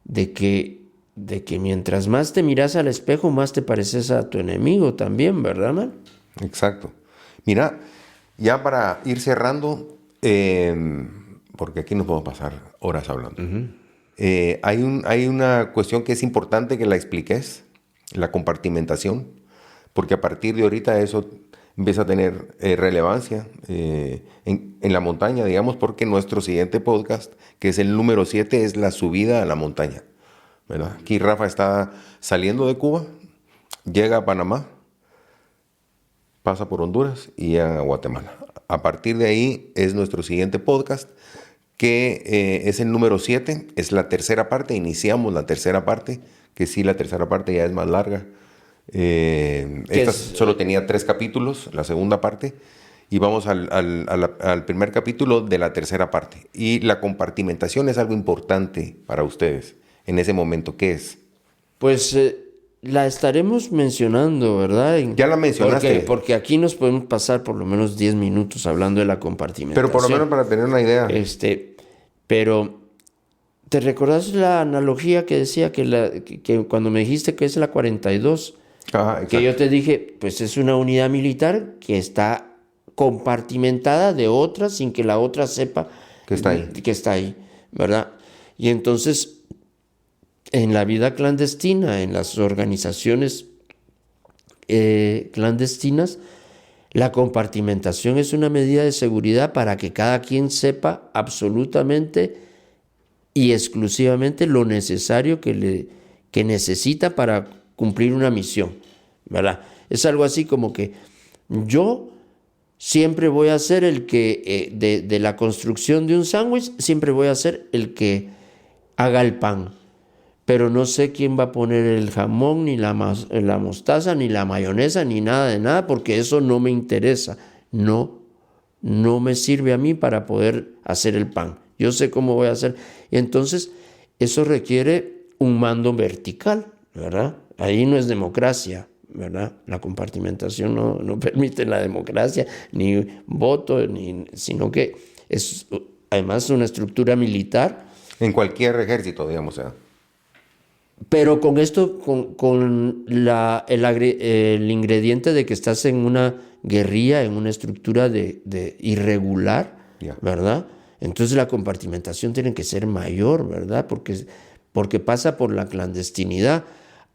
de que mientras más te miras al espejo, más te pareces a tu enemigo también, ¿verdad, man? Exacto. Mira, ya para ir cerrando, porque aquí nos podemos pasar horas hablando. Hay una cuestión que es importante que la expliques, la compartimentación, porque a partir de ahorita eso empieza a tener relevancia en la montaña, digamos, porque nuestro siguiente podcast, que es el número 7, es la subida a la montaña, ¿verdad? Aquí Rafa está saliendo de Cuba, llega a Panamá, pasa por Honduras y llega a Guatemala. A partir de ahí es nuestro siguiente podcast, que es el número 7, es la tercera parte, iniciamos la tercera parte, que sí, la tercera parte ya es más larga. Esta solo tenía 3 capítulos, la segunda parte, y vamos al primer capítulo de la tercera parte. Y la compartimentación es algo importante para ustedes en ese momento. ¿Qué es? Pues la estaremos mencionando, ¿verdad? Ya la mencionaste. Porque aquí nos podemos pasar por lo menos 10 minutos hablando de la compartimentación. Pero por lo menos para tener una idea. Pero, ¿te recordás la analogía que decía que cuando me dijiste que es la 42? Ajá, que yo te dije, pues es una unidad militar que está compartimentada de otra sin que la otra sepa que está ahí, ¿verdad? Y entonces, en la vida clandestina, en las organizaciones clandestinas, la compartimentación es una medida de seguridad para que cada quien sepa absolutamente y exclusivamente lo necesario que necesita para cumplir una misión, ¿verdad? Es algo así como que yo siempre voy a ser el que, de la construcción de un sándwich, siempre voy a ser el que haga el pan, pero no sé quién va a poner el jamón, ni la mostaza, ni la mayonesa, ni nada de nada, porque eso no me interesa, no me sirve a mí para poder hacer el pan, yo sé cómo voy a hacer, y entonces eso requiere un mando vertical, ¿verdad? Ahí no es democracia, ¿verdad? La compartimentación no permite la democracia, ni voto, sino que es además una estructura militar. En cualquier ejército, digamos. Pero con esto, con el ingrediente de que estás en una guerrilla, en una estructura de irregular, ¿verdad? Entonces la compartimentación tiene que ser mayor, ¿verdad? Porque pasa por la clandestinidad,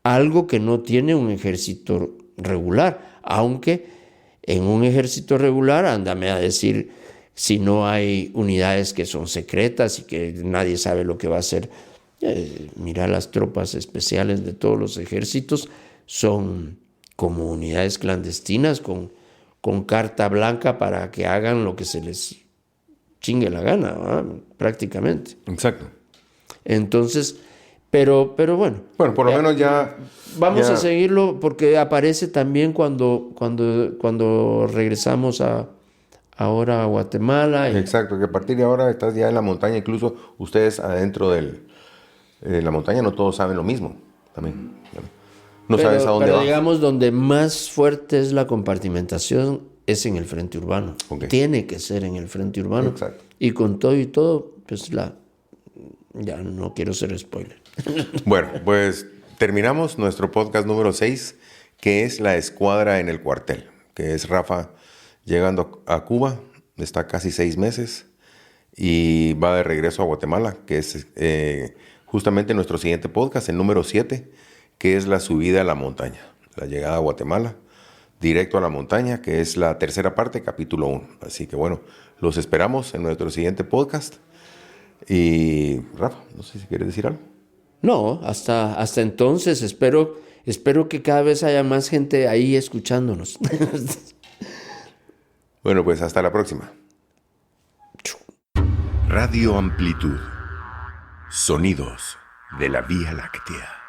algo que no tiene un ejército regular, aunque en un ejército regular, ándame a decir, si no hay unidades que son secretas y que nadie sabe lo que va a hacer. Mira, las tropas especiales de todos los ejércitos son como unidades clandestinas con carta blanca para que hagan lo que se les chingue la gana, ¿verdad? Prácticamente. Exacto. Entonces, pero bueno. Bueno, por lo menos ya... Vamos a seguirlo porque aparece también cuando regresamos ahora a Guatemala. Exacto, que a partir de ahora estás ya en la montaña, incluso ustedes adentro de la montaña no todos saben lo mismo también. No sabes a dónde pero vas. digamos, donde más fuerte es la compartimentación es en el frente urbano. Ok. Tiene que ser en el frente urbano. Exacto. Y con todo y todo, pues ya no quiero ser spoiler. Bueno, pues terminamos nuestro podcast número 6, que es la escuadra en el cuartel, que es Rafa llegando a Cuba, está casi 6 meses y va de regreso a Guatemala, que es justamente nuestro siguiente podcast, el número 7, que es la subida a la montaña, la llegada a Guatemala, directo a la montaña, que es la tercera parte, capítulo 1. Así que bueno, los esperamos en nuestro siguiente podcast. Y Rafa, no sé si quieres decir algo. No, hasta entonces espero que cada vez haya más gente ahí escuchándonos. Bueno, pues hasta la próxima. Radio Amplitud. Sonidos de la Vía Láctea.